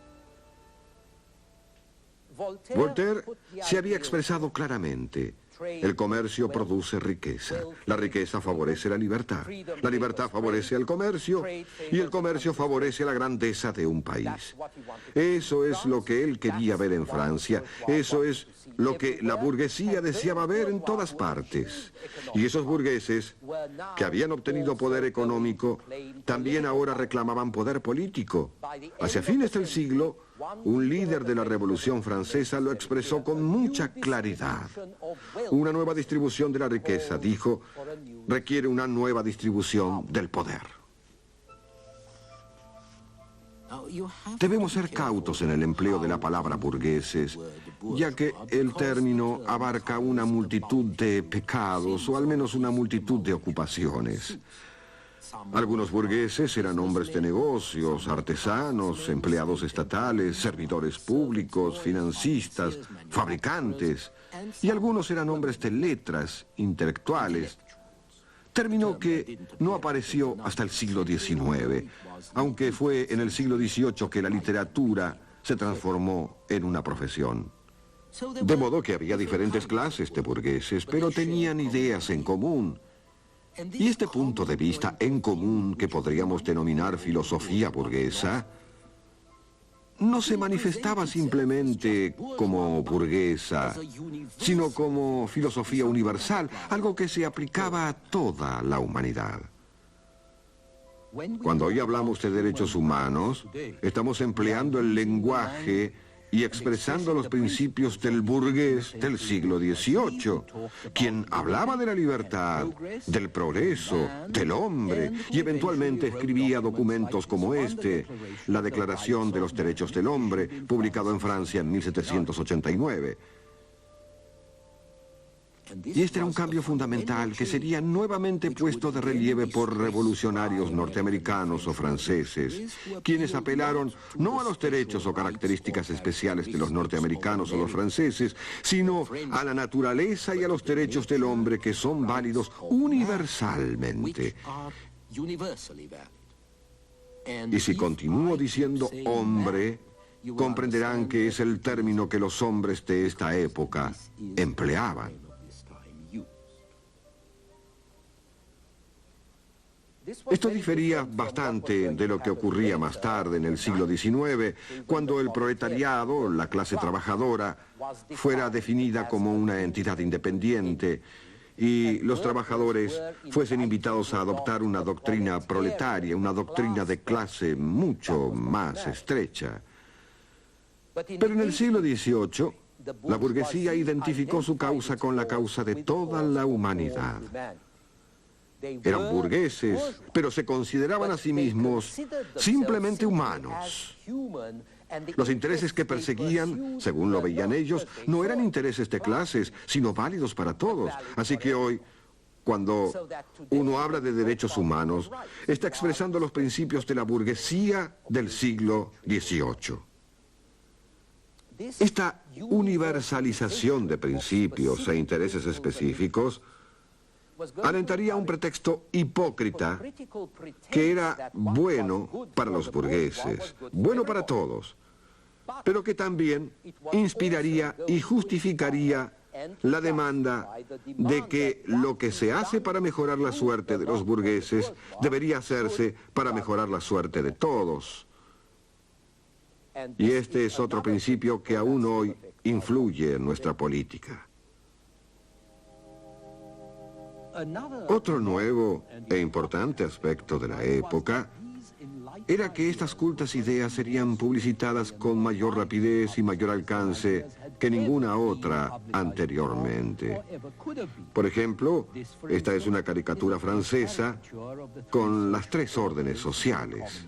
Voltaire se había expresado claramente. El comercio produce riqueza. La riqueza favorece la libertad. La libertad favorece al comercio y el comercio favorece la grandeza de un país. Eso es lo que él quería ver en Francia. Eso es lo que la burguesía deseaba ver en todas partes. Y esos burgueses, que habían obtenido poder económico, también ahora reclamaban poder político. Hacia fines del siglo, un líder de la Revolución Francesa lo expresó con mucha claridad. Una nueva distribución de la riqueza, dijo, requiere una nueva distribución del poder. Debemos ser cautos en el empleo de la palabra burgueses, ya que el término abarca una multitud de pecados, o al menos una multitud de ocupaciones. Algunos burgueses eran hombres de negocios, artesanos, empleados estatales, servidores públicos, financistas, fabricantes, y algunos eran hombres de letras, intelectuales, término que no apareció hasta el siglo XIX, aunque fue en el siglo XVIII que la literatura se transformó en una profesión. De modo que había diferentes clases de burgueses, pero tenían ideas en común. Y este punto de vista en común, que podríamos denominar filosofía burguesa, no se manifestaba simplemente como burguesa, sino como filosofía universal, algo que se aplicaba a toda la humanidad. Cuando hoy hablamos de derechos humanos, estamos empleando el lenguaje y expresando los principios del burgués del siglo XVIII, quien hablaba de la libertad, del progreso, del hombre, y eventualmente escribía documentos como este, la Declaración de los Derechos del Hombre, publicado en Francia en 1789. Y este era un cambio fundamental que sería nuevamente puesto de relieve por revolucionarios norteamericanos o franceses, quienes apelaron no a los derechos o características especiales de los norteamericanos o los franceses, sino a la naturaleza y a los derechos del hombre que son válidos universalmente. Y si continúo diciendo hombre, comprenderán que es el término que los hombres de esta época empleaban. Esto difería bastante de lo que ocurría más tarde en el siglo XIX, cuando el proletariado, la clase trabajadora, fuera definida como una entidad independiente y los trabajadores fuesen invitados a adoptar una doctrina proletaria, una doctrina de clase mucho más estrecha. Pero en el siglo XVIII, la burguesía identificó su causa con la causa de toda la humanidad. Eran burgueses, pero se consideraban a sí mismos simplemente humanos. Los intereses que perseguían, según lo veían ellos, no eran intereses de clases, sino válidos para todos. Así que hoy, cuando uno habla de derechos humanos, está expresando los principios de la burguesía del siglo XVIII. Esta universalización de principios e intereses específicos alentaría un pretexto hipócrita que era bueno para los burgueses, bueno para todos, pero que también inspiraría y justificaría la demanda de que lo que se hace para mejorar la suerte de los burgueses debería hacerse para mejorar la suerte de todos. Y este es otro principio que aún hoy influye en nuestra política. Otro nuevo e importante aspecto de la época era que estas cultas ideas serían publicitadas con mayor rapidez y mayor alcance que ninguna otra anteriormente. Por ejemplo, esta es una caricatura francesa con las 3 órdenes sociales.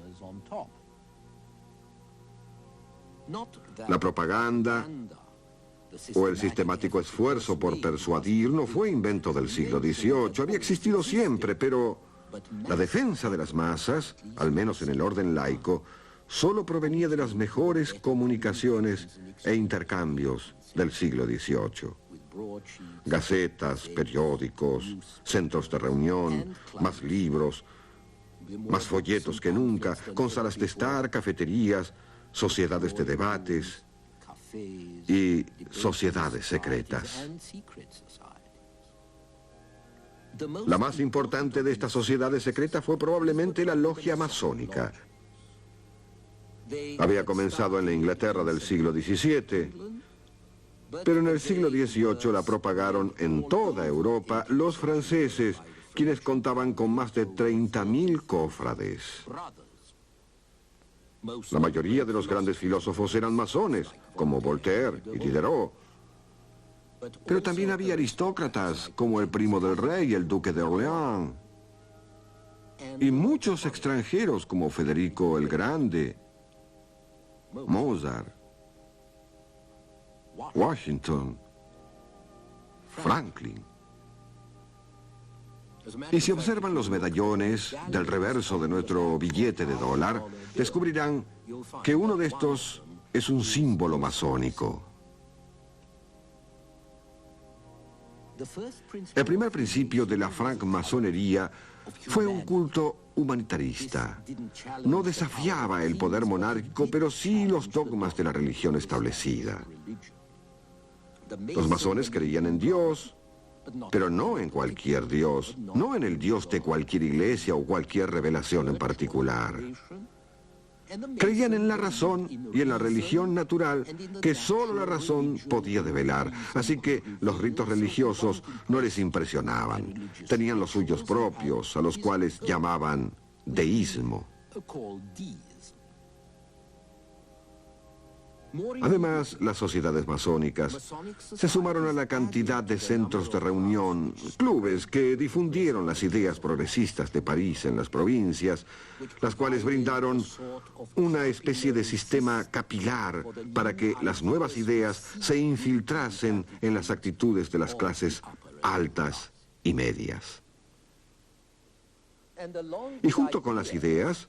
La propaganda o el sistemático esfuerzo por persuadir no fue invento del siglo XVIII, había existido siempre, pero la defensa de las masas, al menos en el orden laico, solo provenía de las mejores comunicaciones e intercambios del siglo XVIII. Gacetas, periódicos, centros de reunión, más libros, más folletos que nunca, con salas de estar, cafeterías, sociedades de debates y sociedades secretas. La más importante de estas sociedades secretas fue probablemente la logia masónica. Había comenzado en la Inglaterra del siglo XVII, pero en el siglo XVIII la propagaron en toda Europa los franceses, quienes contaban con más de 30.000 cofrades. La mayoría de los grandes filósofos eran masones, como Voltaire y Diderot. Pero también había aristócratas, como el primo del rey, el duque de Orleans. Y muchos extranjeros, como Federico el Grande, Mozart, Washington, Franklin. Y si observan los medallones del reverso de nuestro billete de dólar, descubrirán que uno de estos es un símbolo masónico. El primer principio de la francmasonería fue un culto humanitarista. No desafiaba el poder monárquico, pero sí los dogmas de la religión establecida. Los masones creían en Dios, pero no en cualquier Dios, no en el Dios de cualquier iglesia o cualquier revelación en particular. Creían en la razón y en la religión natural que solo la razón podía develar. Así que los ritos religiosos no les impresionaban. Tenían los suyos propios, a los cuales llamaban deísmo. Además, las sociedades masónicas se sumaron a la cantidad de centros de reunión, clubes que difundieron las ideas progresistas de París en las provincias, las cuales brindaron una especie de sistema capilar para que las nuevas ideas se infiltrasen en las actitudes de las clases altas y medias. Y junto con las ideas,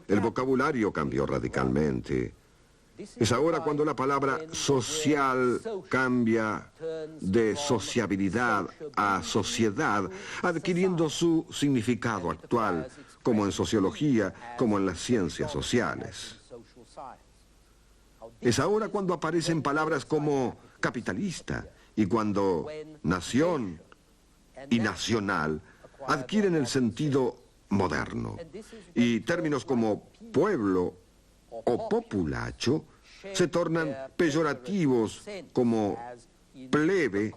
el vocabulario cambió radicalmente. Es ahora cuando la palabra social cambia de sociabilidad a sociedad, adquiriendo su significado actual, como en sociología, como en las ciencias sociales. Es ahora cuando aparecen palabras como capitalista y cuando nación y nacional adquieren el sentido moderno. Y términos como pueblo o populacho se tornan peyorativos como plebe,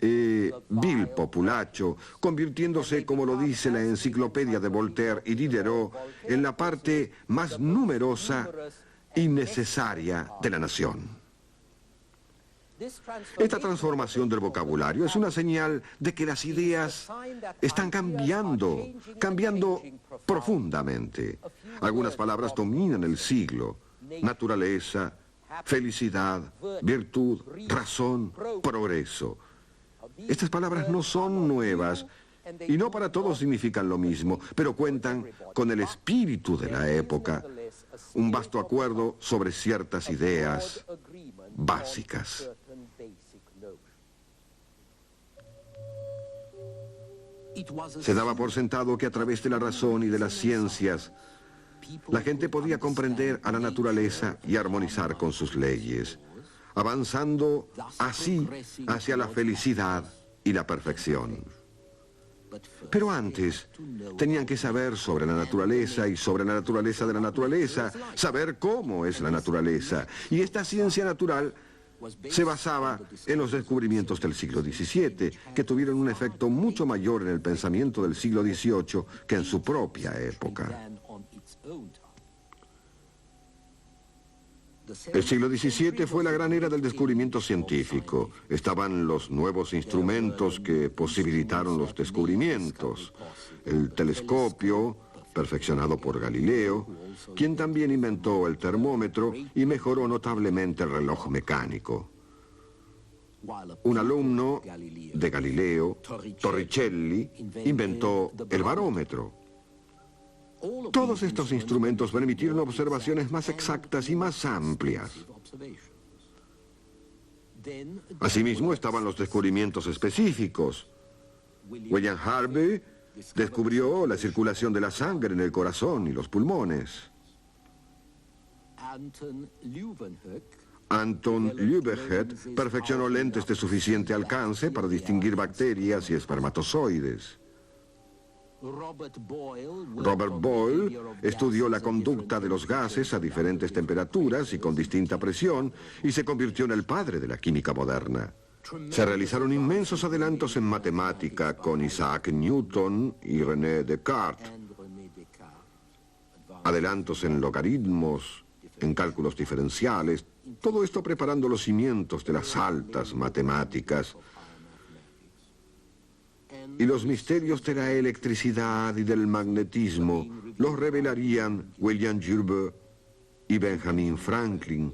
vil populacho, convirtiéndose, como lo dice la enciclopedia de Voltaire y Diderot, en la parte más numerosa y necesaria de la nación. Esta transformación del vocabulario es una señal de que las ideas están cambiando profundamente. Algunas palabras dominan el siglo: naturaleza, felicidad, virtud, razón, progreso. Estas palabras no son nuevas y no para todos significan lo mismo, pero cuentan con el espíritu de la época, un vasto acuerdo sobre ciertas ideas básicas. Se daba por sentado que a través de la razón y de las ciencias, la gente podía comprender a la naturaleza y armonizar con sus leyes, avanzando así hacia la felicidad y la perfección. Pero antes, tenían que saber sobre la naturaleza y sobre la naturaleza de la naturaleza, saber cómo es la naturaleza. Y esta ciencia natural se basaba en los descubrimientos del siglo XVII, que tuvieron un efecto mucho mayor en el pensamiento del siglo XVIII que en su propia época. El siglo XVII fue la gran era del descubrimiento científico. Estaban los nuevos instrumentos que posibilitaron los descubrimientos. El telescopio, perfeccionado por Galileo, quien también inventó el termómetro y mejoró notablemente el reloj mecánico. Un alumno de Galileo, Torricelli, inventó el barómetro. Todos estos instrumentos permitieron observaciones más exactas y más amplias. Asimismo estaban los descubrimientos específicos. William Harvey descubrió la circulación de la sangre en el corazón y los pulmones. Anton Leeuwenhoek perfeccionó lentes de suficiente alcance para distinguir bacterias y espermatozoides. Robert Boyle estudió la conducta de los gases a diferentes temperaturas y con distinta presión y se convirtió en el padre de la química moderna. Se realizaron inmensos adelantos en matemática con Isaac Newton y René Descartes. Adelantos en logaritmos, en cálculos diferenciales, todo esto preparando los cimientos de las altas matemáticas. Y los misterios de la electricidad y del magnetismo los revelarían William Joubert y Benjamin Franklin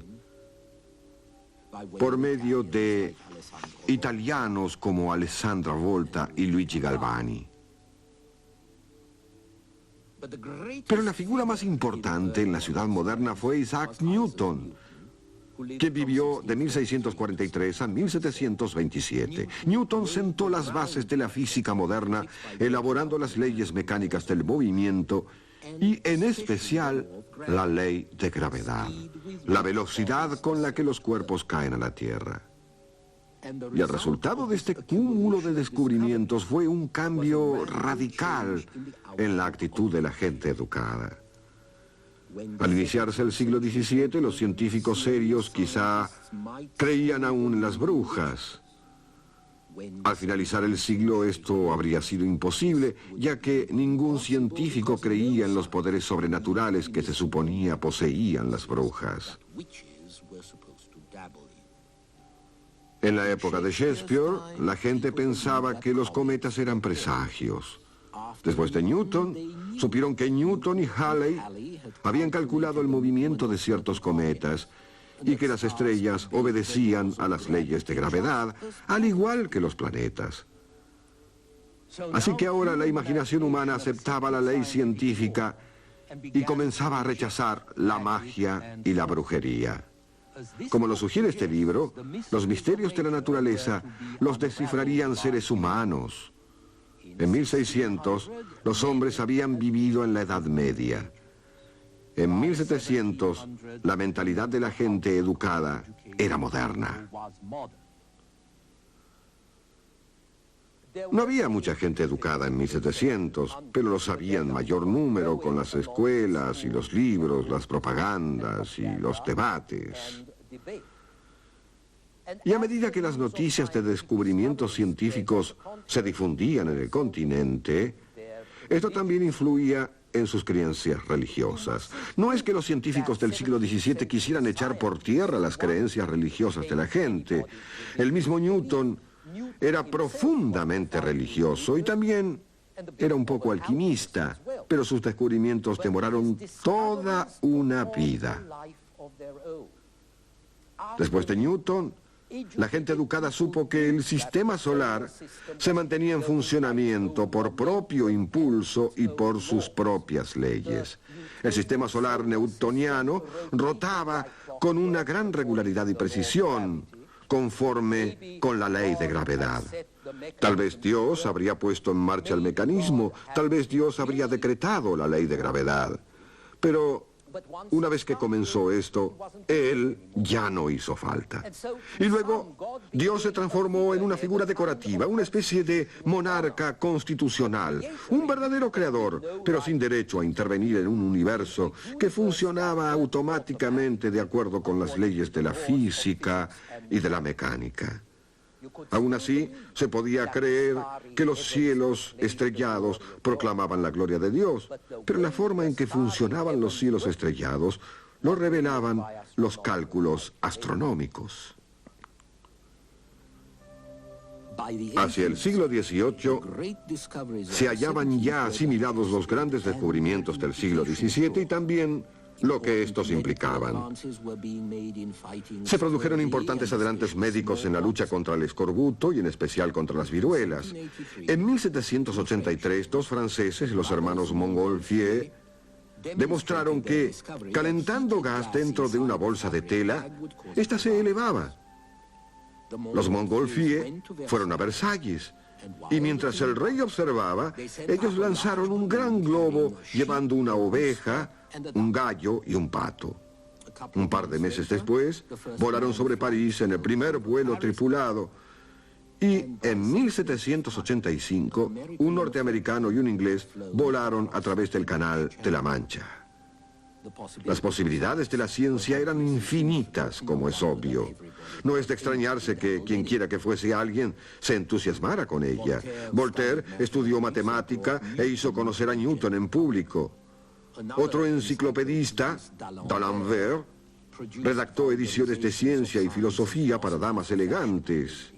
por medio de italianos como Alessandro Volta y Luigi Galvani. Pero la figura más importante en la ciudad moderna fue Isaac Newton, que vivió de 1643 a 1727. Newton sentó las bases de la física moderna, elaborando las leyes mecánicas del movimiento y, en especial, la ley de gravedad, la velocidad con la que los cuerpos caen a la Tierra. Y el resultado de este cúmulo de descubrimientos fue un cambio radical en la actitud de la gente educada. Al iniciarse el siglo XVII, los científicos serios quizá creían aún en las brujas. Al finalizar el siglo esto habría sido imposible, ya que ningún científico creía en los poderes sobrenaturales que se suponía poseían las brujas. En la época de Shakespeare, la gente pensaba que los cometas eran presagios. Después de Newton, supieron que Newton y Halley habían calculado el movimiento de ciertos cometas y que las estrellas obedecían a las leyes de gravedad, al igual que los planetas. Así que ahora la imaginación humana aceptaba la ley científica y comenzaba a rechazar la magia y la brujería. Como lo sugiere este libro, los misterios de la naturaleza los descifrarían seres humanos. En 1600, los hombres habían vivido en la Edad Media. En 1700, la mentalidad de la gente educada era moderna. No había mucha gente educada en 1700, pero los había en mayor número con las escuelas y los libros, las propagandas y los debates. Y a medida que las noticias de descubrimientos científicos se difundían en el continente, esto también influía en sus creencias religiosas. No es que los científicos del siglo XVII quisieran echar por tierra las creencias religiosas de la gente. El mismo Newton era profundamente religioso y también era un poco alquimista, pero sus descubrimientos demoraron toda una vida. Después de Newton, la gente educada supo que el sistema solar se mantenía en funcionamiento por propio impulso y por sus propias leyes. El sistema solar newtoniano rotaba con una gran regularidad y precisión, conforme con la ley de gravedad. Tal vez Dios habría puesto en marcha el mecanismo, tal vez Dios habría decretado la ley de gravedad. Pero una vez que comenzó esto, Él ya no hizo falta. Y luego, Dios se transformó en una figura decorativa, una especie de monarca constitucional, un verdadero creador, pero sin derecho a intervenir en un universo que funcionaba automáticamente de acuerdo con las leyes de la física y de la mecánica. Aún así, se podía creer que los cielos estrellados proclamaban la gloria de Dios, pero la forma en que funcionaban los cielos estrellados lo revelaban los cálculos astronómicos. Hacia el siglo XVIII se hallaban ya asimilados los grandes descubrimientos del siglo XVII y también lo que estos implicaban. Se produjeron importantes adelantos médicos en la lucha contra el escorbuto y en especial contra las viruelas. En 1783, dos franceses, los hermanos Montgolfier, demostraron que calentando gas dentro de una bolsa de tela, ésta se elevaba. Los Montgolfier fueron a Versalles y mientras el rey observaba, ellos lanzaron un gran globo llevando una oveja, un gallo y un pato. Un par de meses después, volaron sobre París en el primer vuelo tripulado. Y en 1785, un norteamericano y un inglés volaron a través del Canal de la Mancha. Las posibilidades de la ciencia eran infinitas, como es obvio. No es de extrañarse que quien quiera que fuese alguien se entusiasmara con ella. Voltaire estudió matemática e hizo conocer a Newton en público. Otro enciclopedista, D'Alembert, redactó ediciones de ciencia y filosofía para damas elegantes.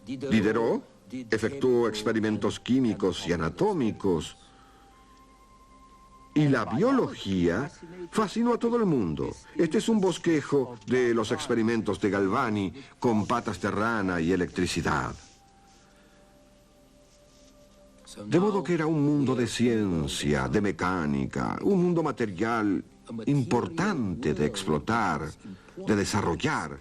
Diderot efectuó experimentos químicos y anatómicos. Y la biología fascinó a todo el mundo. Este es un bosquejo de los experimentos de Galvani con patas de rana y electricidad. De modo que era un mundo de ciencia, de mecánica, un mundo material importante de explotar, de desarrollar,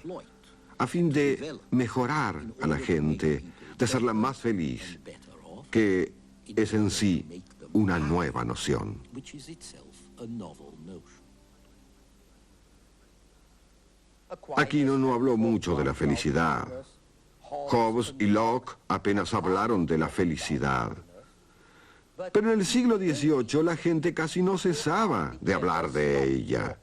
a fin de mejorar a la gente, de hacerla más feliz, que es en sí una nueva noción. Aquino no habló mucho de la felicidad. Hobbes y Locke apenas hablaron de la felicidad. Pero en el siglo XVIII la gente casi no cesaba de hablar de ella.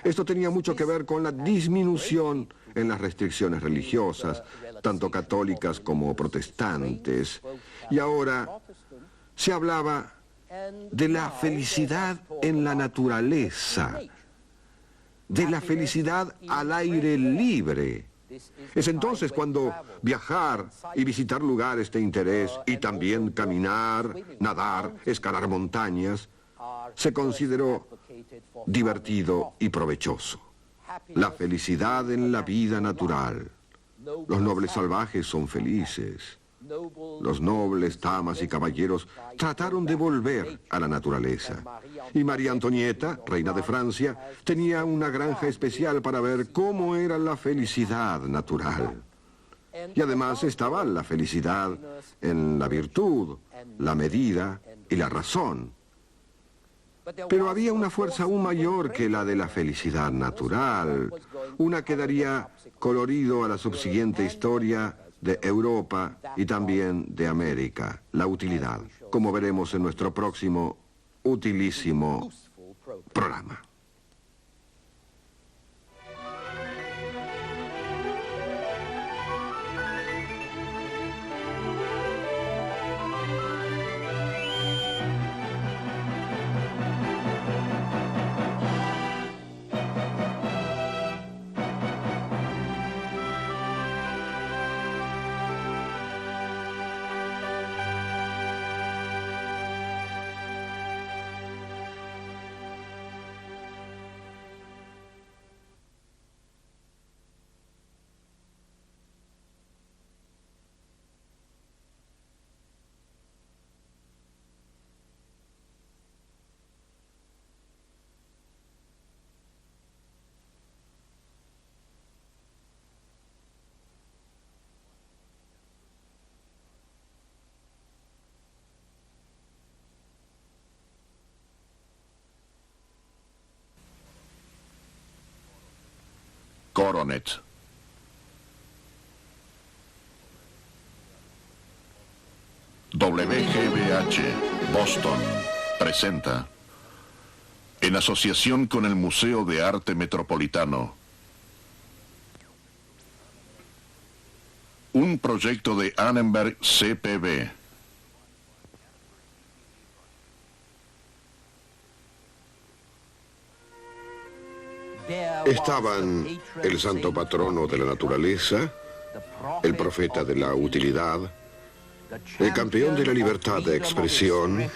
Esto tenía mucho que ver con la disminución en las restricciones religiosas, tanto católicas como protestantes. Y ahora se hablaba de la felicidad en la naturaleza, de la felicidad al aire libre. Es entonces cuando viajar y visitar lugares de interés y también caminar, nadar, escalar montañas, se consideró divertido y provechoso. La felicidad en la vida natural. Los nobles salvajes son felices. Los nobles damas y caballeros trataron de volver a la naturaleza. Y María Antonieta, reina de Francia, tenía una granja especial para ver cómo era la felicidad natural. Y además estaba la felicidad en la virtud, la medida y la razón. Pero había una fuerza aún mayor que la de la felicidad natural, una que daría colorido a la subsiguiente historia de Europa y también de América, la utilidad, como veremos en nuestro próximo utilísimo programa. Coronet. WGBH, Boston, presenta, en asociación con el Museo de Arte Metropolitano, un proyecto de Annenberg CPB. Estaban el santo patrono de la naturaleza, el profeta de la utilidad, el campeón de la libertad de expresión,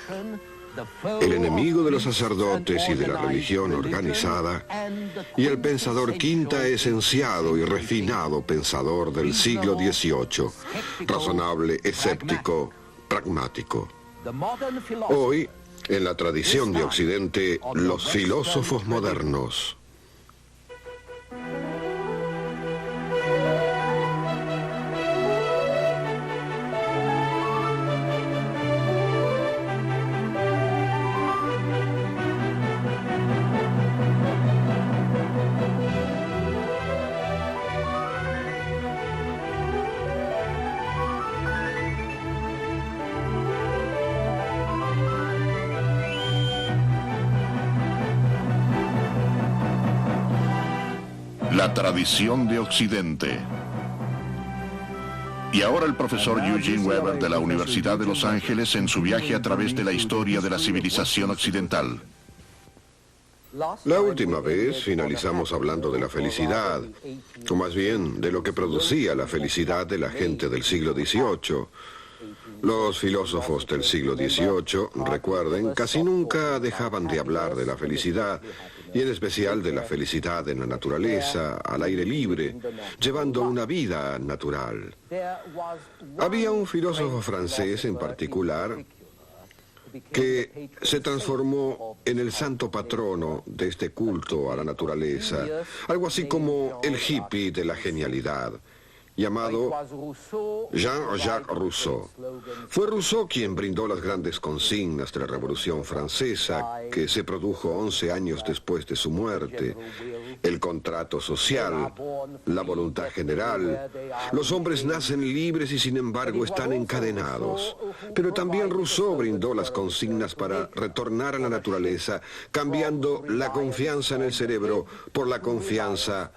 el enemigo de los sacerdotes y de la religión organizada, y el pensador quinta esenciado y refinado pensador del siglo XVIII, razonable, escéptico, pragmático. Hoy, en la tradición de Occidente, los filósofos modernos. La tradición de Occidente. Y ahora el profesor Eugene Weber de la Universidad de Los Ángeles en su viaje a través de la historia de la civilización occidental. La última vez finalizamos hablando de la felicidad, o más bien de lo que producía la felicidad de la gente del siglo XVIII. Los filósofos del siglo XVIII, recuerden, casi nunca dejaban de hablar de la felicidad, y en especial de la felicidad en la naturaleza, al aire libre, llevando una vida natural. Había un filósofo francés en particular que se transformó en el santo patrono de este culto a la naturaleza, algo así como el hippie de la genialidad, llamado Jean-Jacques Rousseau. Fue Rousseau quien brindó las grandes consignas de la Revolución Francesa, que se produjo 11 años después de su muerte. El contrato social, la voluntad general. Los hombres nacen libres y sin embargo están encadenados. Pero también Rousseau brindó las consignas para retornar a la naturaleza, cambiando la confianza en el cerebro por la confianza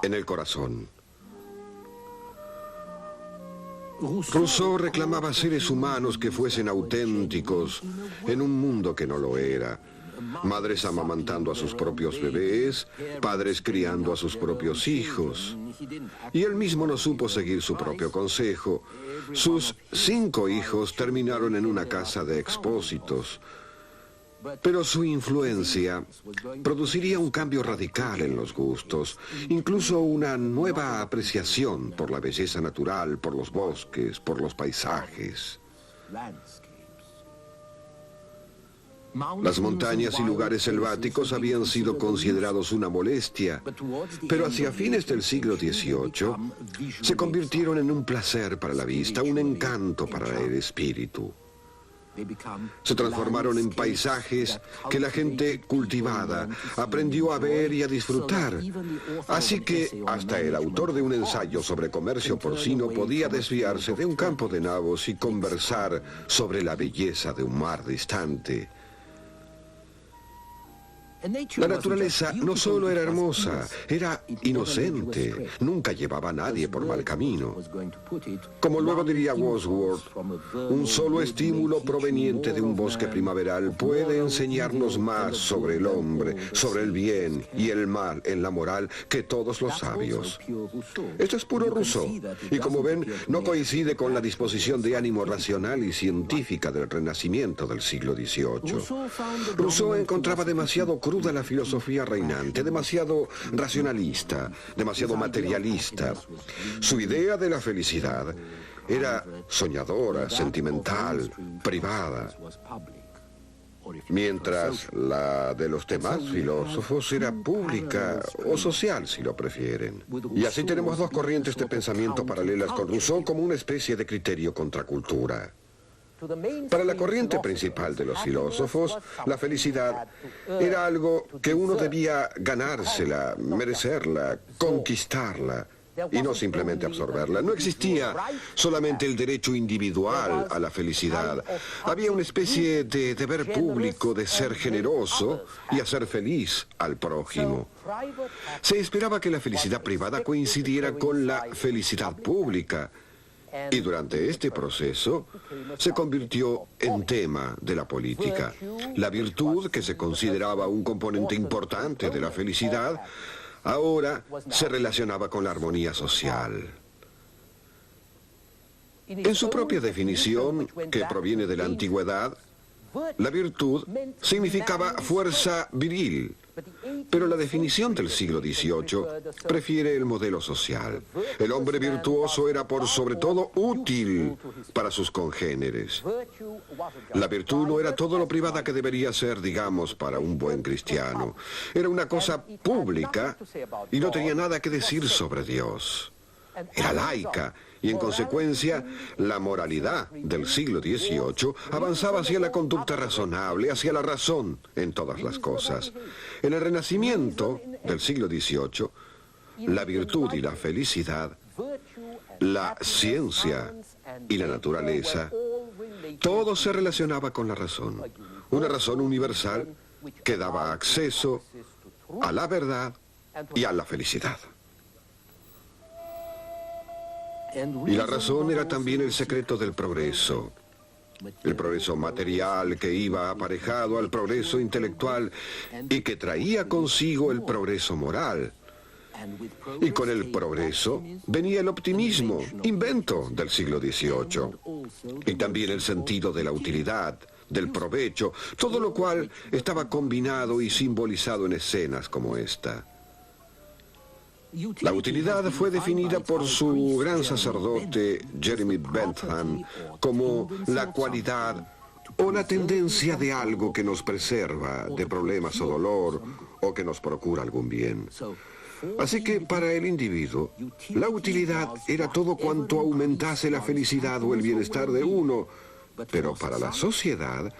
en el corazón. Rousseau reclamaba seres humanos que fuesen auténticos en un mundo que no lo era. Madres amamantando a sus propios bebés, padres criando a sus propios hijos. Y él mismo no supo seguir su propio consejo. Sus 5 hijos terminaron en una casa de expósitos. Pero su influencia produciría un cambio radical en los gustos, incluso una nueva apreciación por la belleza natural, por los bosques, por los paisajes. Las montañas y lugares selváticos habían sido considerados una molestia, pero hacia fines del siglo XVIII se convirtieron en un placer para la vista, un encanto para el espíritu. Se transformaron en paisajes que la gente cultivada aprendió a ver y a disfrutar. Así que hasta el autor de un ensayo sobre comercio porcino podía desviarse de un campo de nabos y conversar sobre la belleza de un mar distante. La naturaleza no solo era hermosa, era inocente, nunca llevaba a nadie por mal camino. Como luego diría Wordsworth, un solo estímulo proveniente de un bosque primaveral puede enseñarnos más sobre el hombre, sobre el bien y el mal en la moral que todos los sabios. Esto es puro Rousseau, y como ven, no coincide con la disposición de ánimo racional y científica del Renacimiento del siglo XVIII. Rousseau encontraba demasiado cruda la filosofía reinante, demasiado racionalista, demasiado materialista. Su idea de la felicidad era soñadora, sentimental, privada, mientras la de los demás filósofos era pública o social, si lo prefieren. Y así tenemos dos corrientes de pensamiento paralelas con Rousseau como una especie de criterio contracultura. Para la corriente principal de los filósofos, la felicidad era algo que uno debía ganársela, merecerla, conquistarla, y no simplemente absorberla. No existía solamente el derecho individual a la felicidad. Había una especie de deber público de ser generoso y hacer feliz al prójimo. Se esperaba que la felicidad privada coincidiera con la felicidad pública, y durante este proceso se convirtió en tema de la política. La virtud, que se consideraba un componente importante de la felicidad, ahora se relacionaba con la armonía social. En su propia definición, que proviene de la antigüedad, la virtud significaba fuerza viril, pero la definición del siglo XVIII prefiere el modelo social. El hombre virtuoso era por sobre todo útil para sus congéneres. La virtud no era todo lo privada que debería ser, digamos, para un buen cristiano. Era una cosa pública y no tenía nada que decir sobre Dios. Era laica y, en consecuencia, la moralidad del siglo XVIII avanzaba hacia la conducta razonable, hacia la razón en todas las cosas. En el Renacimiento del siglo XVIII, la virtud y la felicidad, la ciencia y la naturaleza, todo se relacionaba con la razón. Una razón universal que daba acceso a la verdad y a la felicidad. Y la razón era también el secreto del progreso. El progreso material que iba aparejado al progreso intelectual y que traía consigo el progreso moral. Y con el progreso venía el optimismo, invento del siglo XVIII. Y también el sentido de la utilidad, del provecho, todo lo cual estaba combinado y simbolizado en escenas como esta. La utilidad fue definida por su gran sacerdote Jeremy Bentham como la cualidad o la tendencia de algo que nos preserva de problemas o dolor o que nos procura algún bien. Así que para el individuo, la utilidad era todo cuanto aumentase la felicidad o el bienestar de uno, pero para la sociedad,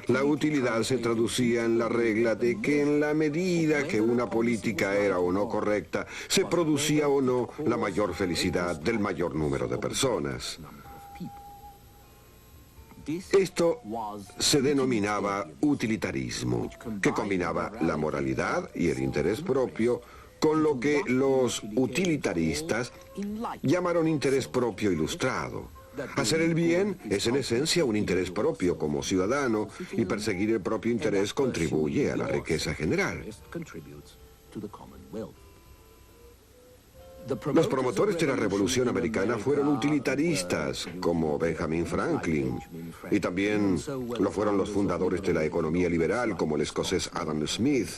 la utilidad se traducía en la regla de que en la medida que una política era o no correcta, se producía o no la mayor felicidad del mayor número de personas. Esto se denominaba utilitarismo, que combinaba la moralidad y el interés propio con lo que los utilitaristas llamaron interés propio ilustrado. Hacer el bien es en esencia un interés propio como ciudadano y perseguir el propio interés contribuye a la riqueza general. Los promotores de la Revolución Americana fueron utilitaristas, como Benjamin Franklin, y también lo fueron los fundadores de la economía liberal, como el escocés Adam Smith,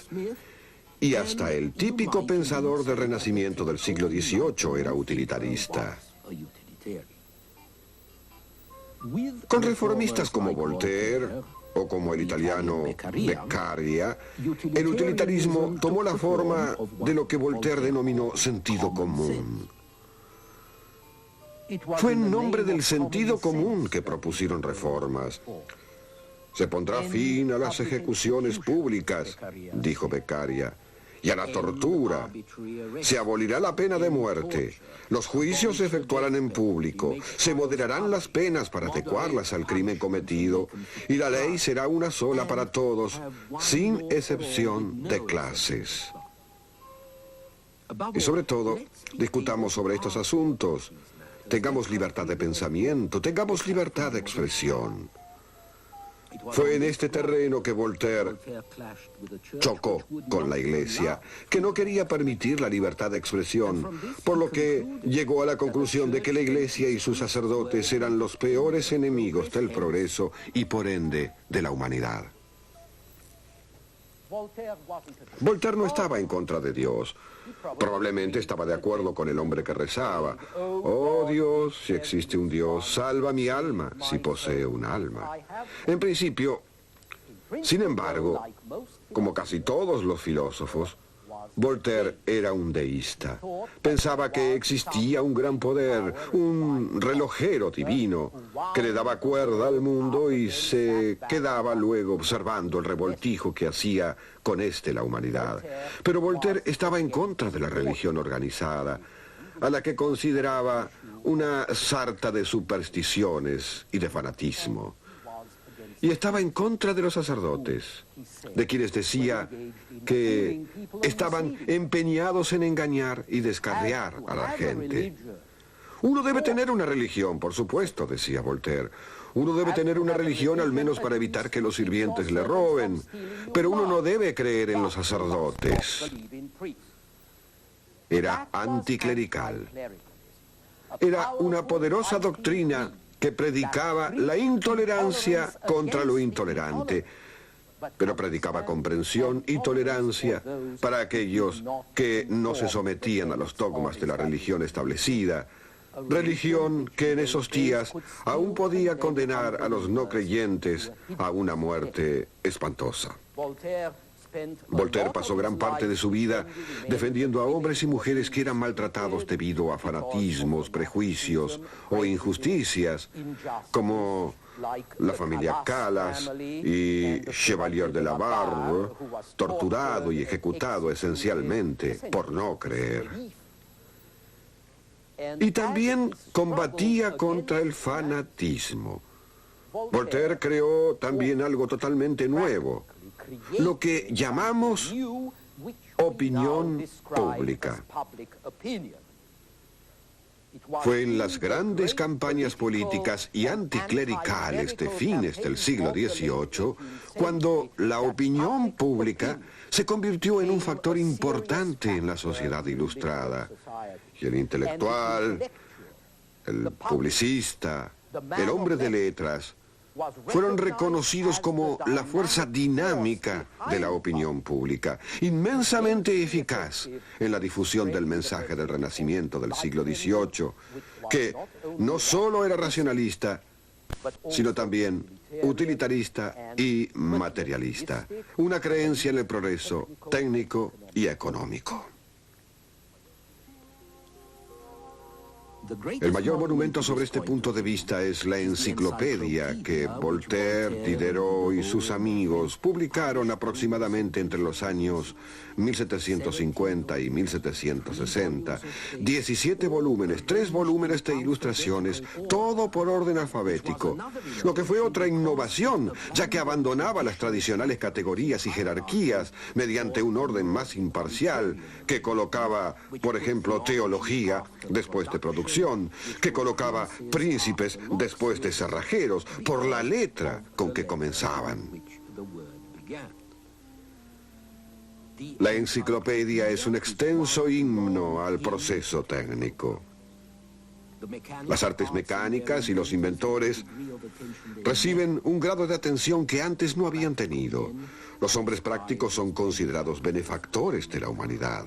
y hasta el típico pensador del Renacimiento del siglo XVIII era utilitarista. Con reformistas como Voltaire o como el italiano Beccaria, el utilitarismo tomó la forma de lo que Voltaire denominó sentido común. Fue en nombre del sentido común que propusieron reformas. Se pondrá fin a las ejecuciones públicas, dijo Beccaria, y a la tortura. Se abolirá la pena de muerte. Los juicios se efectuarán en público. Se moderarán las penas para adecuarlas al crimen cometido. Y la ley será una sola para todos, sin excepción de clases. Y sobre todo, discutamos sobre estos asuntos. Tengamos libertad de pensamiento, tengamos libertad de expresión. Fue en este terreno que Voltaire chocó con la Iglesia, que no quería permitir la libertad de expresión, por lo que llegó a la conclusión de que la Iglesia y sus sacerdotes eran los peores enemigos del progreso y por ende de la humanidad. Voltaire no estaba en contra de Dios. Probablemente estaba de acuerdo con el hombre que rezaba: «Oh Dios, si existe un Dios, salva mi alma, si posee un alma». En principio, sin embargo, como casi todos los filósofos, Voltaire era un deísta. Pensaba que existía un gran poder, un relojero divino, que le daba cuerda al mundo y se quedaba luego observando el revoltijo que hacía con la humanidad. Pero Voltaire estaba en contra de la religión organizada, a la que consideraba una sarta de supersticiones y de fanatismo. Y estaba en contra de los sacerdotes, de quienes decía que estaban empeñados en engañar y descarriar a la gente. Uno debe tener una religión, por supuesto, decía Voltaire. Uno debe tener una religión al menos para evitar que los sirvientes le roben, pero uno no debe creer en los sacerdotes. Era anticlerical. Era una poderosa doctrina que predicaba la intolerancia contra lo intolerante, pero predicaba comprensión y tolerancia para aquellos que no se sometían a los dogmas de la religión establecida, religión que en esos días aún podía condenar a los no creyentes a una muerte espantosa. Voltaire pasó gran parte de su vida defendiendo a hombres y mujeres que eran maltratados debido a fanatismos, prejuicios o injusticias, como la familia Calas y Chevalier de la Barre, torturado y ejecutado esencialmente por no creer. Y también combatía contra el fanatismo. Voltaire creó también algo totalmente nuevo, lo que llamamos opinión pública. Fue en las grandes campañas políticas y anticlericales de fines del siglo XVIII cuando la opinión pública se convirtió en un factor importante en la sociedad ilustrada. Y el intelectual, el publicista, el hombre de letras, fueron reconocidos como la fuerza dinámica de la opinión pública, inmensamente eficaz en la difusión del mensaje del Renacimiento del siglo XVIII, que no solo era racionalista, sino también utilitarista y materialista, una creencia en el progreso técnico y económico. El mayor monumento sobre este punto de vista es la enciclopedia que Voltaire, Diderot y sus amigos publicaron aproximadamente entre los años 1750 y 1760. 17 volúmenes, 3 volúmenes de ilustraciones, todo por orden alfabético, lo que fue otra innovación, ya que abandonaba las tradicionales categorías y jerarquías mediante un orden más imparcial que colocaba, por ejemplo, teología después de producción, que colocaba príncipes después de cerrajeros, por la letra con que comenzaban. La enciclopedia es un extenso himno al proceso técnico. Las artes mecánicas y los inventores reciben un grado de atención que antes no habían tenido. Los hombres prácticos son considerados benefactores de la humanidad.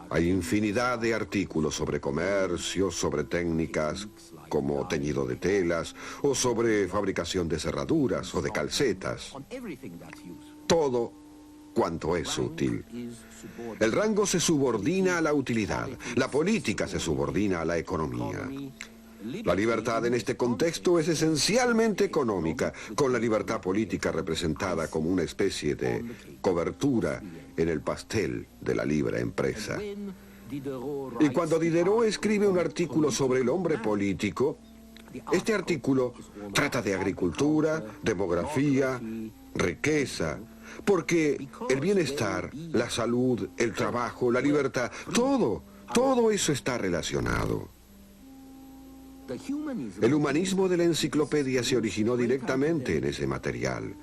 Hay infinidad de artículos sobre comercio, sobre técnicas como teñido de telas, o sobre fabricación de cerraduras o de calcetas. Todo cuanto es útil. El rango se subordina a la utilidad. La política se subordina a la economía. La libertad en este contexto es esencialmente económica, con la libertad política representada como una especie de cobertura en el pastel de la libre empresa. Y cuando Diderot escribe un artículo sobre el hombre político, este artículo trata de agricultura, demografía, riqueza, porque el bienestar, la salud, el trabajo, la libertad, todo eso está relacionado. El humanismo de la enciclopedia se originó directamente en ese material.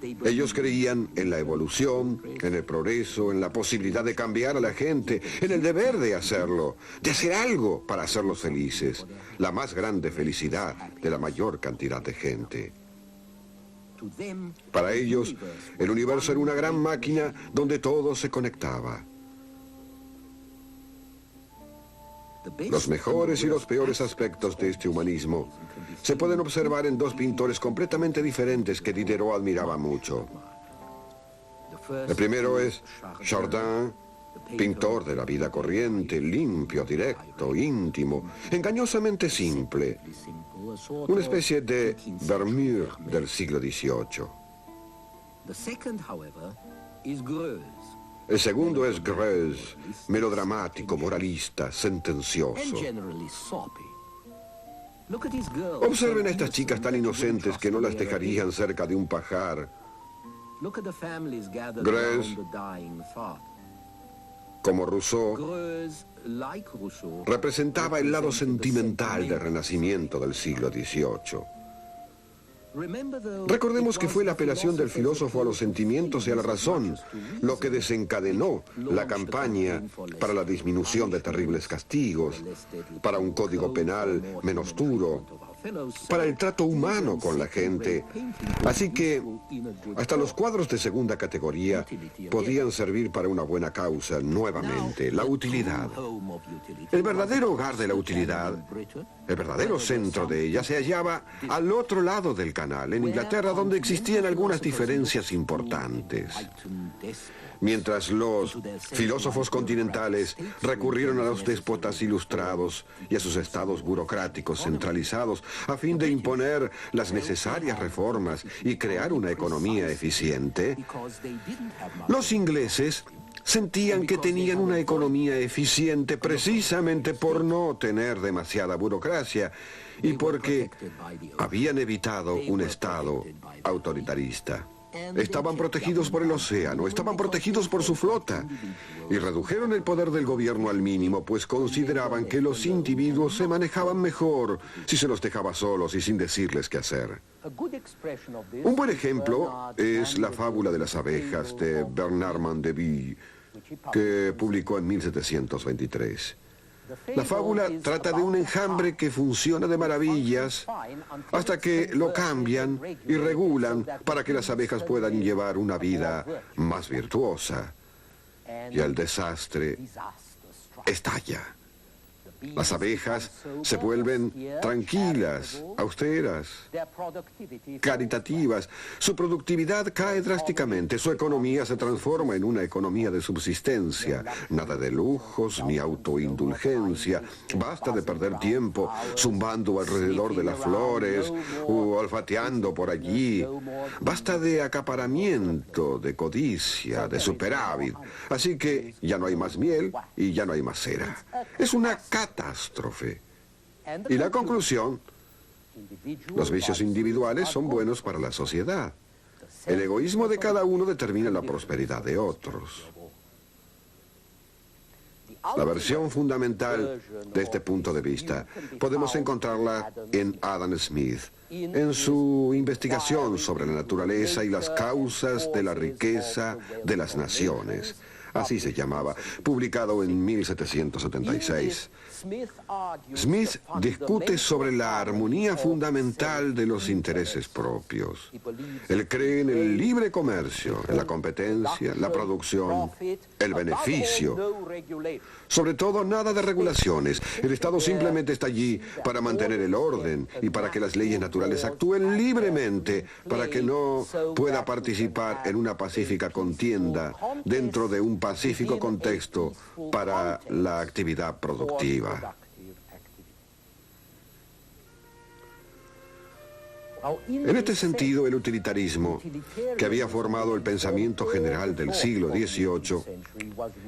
Ellos creían en la evolución, en el progreso, en la posibilidad de cambiar a la gente, en el deber de hacerlo, de hacer algo para hacerlos felices, la más grande felicidad de la mayor cantidad de gente. Para ellos, el universo era una gran máquina donde todo se conectaba. Los mejores y los peores aspectos de este humanismo se pueden observar en dos pintores completamente diferentes que Diderot admiraba mucho. El primero es Chardin, pintor de la vida corriente, limpio, directo, íntimo, engañosamente simple. Una especie de Vermeer del siglo XVIII. El segundo es Greuze, melodramático, moralista, sentencioso. Observen a estas chicas tan inocentes que no las dejarían cerca de un pajar. Greuze, como Rousseau, representaba el lado sentimental del Renacimiento del siglo XVIII. Recordemos que fue la apelación del filósofo a los sentimientos y a la razón lo que desencadenó la campaña para la disminución de terribles castigos, para un código penal menos duro, para el trato humano con la gente. Así que hasta los cuadros de segunda categoría podían servir para una buena causa nuevamente, la utilidad. El verdadero hogar de la utilidad, el verdadero centro de ella, se hallaba al otro lado del canal, en Inglaterra, donde existían algunas diferencias importantes. Mientras los filósofos continentales recurrieron a los déspotas ilustrados y a sus estados burocráticos centralizados a fin de imponer las necesarias reformas y crear una economía eficiente, los ingleses sentían que tenían una economía eficiente precisamente por no tener demasiada burocracia y porque habían evitado un Estado autoritarista. Estaban protegidos por el océano, estaban protegidos por su flota y redujeron el poder del gobierno al mínimo, pues consideraban que los individuos se manejaban mejor si se los dejaba solos y sin decirles qué hacer. Un buen ejemplo es la fábula de las abejas de Bernard Mandeville, que publicó en 1723. La fábula trata de un enjambre que funciona de maravillas hasta que lo cambian y regulan para que las abejas puedan llevar una vida más virtuosa. Y el desastre estalla. Las abejas se vuelven tranquilas, austeras, caritativas. Su productividad cae drásticamente. Su economía se transforma en una economía de subsistencia. Nada de lujos ni autoindulgencia. Basta de perder tiempo zumbando alrededor de las flores o olfateando por allí. Basta de acaparamiento, de codicia, de superávit. Así que ya no hay más miel y ya no hay más cera. Es una catástrofe. Y la conclusión: los vicios individuales son buenos para la sociedad. El egoísmo de cada uno determina la prosperidad de otros. La versión fundamental de este punto de vista podemos encontrarla en Adam Smith, en su investigación sobre la naturaleza y las causas de la riqueza de las naciones. Así se llamaba, publicado en 1776. Smith discute sobre la armonía fundamental de los intereses propios. Él cree en el libre comercio, en la competencia, la producción, el beneficio. Sobre todo, nada de regulaciones. El Estado simplemente está allí para mantener el orden y para que las leyes naturales actúen libremente, para que no pueda participar en una pacífica contienda dentro de un pacífico contexto para la actividad productiva. En este sentido, el utilitarismo, que había formado el pensamiento general del siglo XVIII,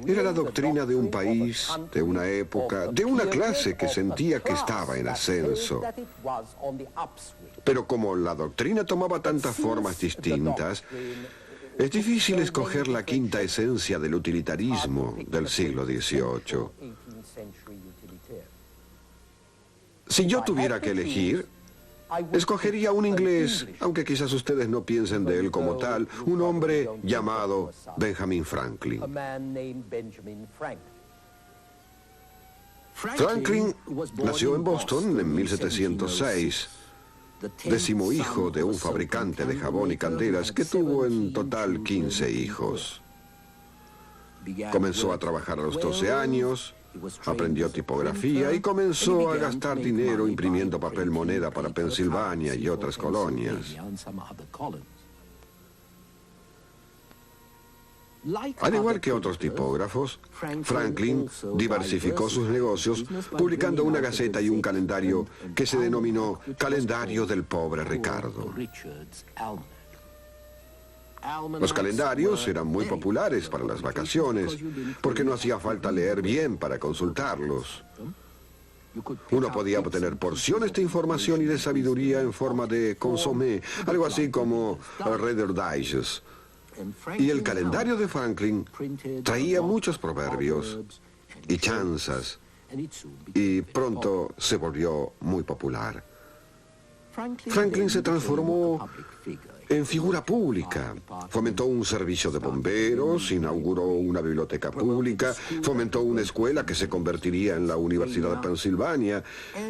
era la doctrina de un país, de una época, de una clase que sentía que estaba en ascenso. Pero como la doctrina tomaba tantas formas distintas, es difícil escoger la quinta esencia del utilitarismo del siglo XVIII. Si yo tuviera que elegir, escogería un inglés, aunque quizás ustedes no piensen de él como tal, un hombre llamado Benjamin Franklin. Franklin nació en Boston en 1706, décimo hijo de un fabricante de jabón y candelas que tuvo en total 15 hijos. Comenzó a trabajar a los 12 años, aprendió tipografía y comenzó a gastar dinero imprimiendo papel moneda para Pensilvania y otras colonias. Al igual que otros tipógrafos, Franklin diversificó sus negocios publicando una gaceta y un calendario que se denominó Calendario del Pobre Ricardo. Los calendarios eran muy populares para las vacaciones, porque no hacía falta leer bien para consultarlos. Uno podía obtener porciones de información y de sabiduría en forma de consomé, algo así como Reader Digest. Y el calendario de Franklin traía muchos proverbios y chanzas, y pronto se volvió muy popular. Franklin se transformó en figura pública, fomentó un servicio de bomberos, inauguró una biblioteca pública, fomentó una escuela que se convertiría en la Universidad de Pensilvania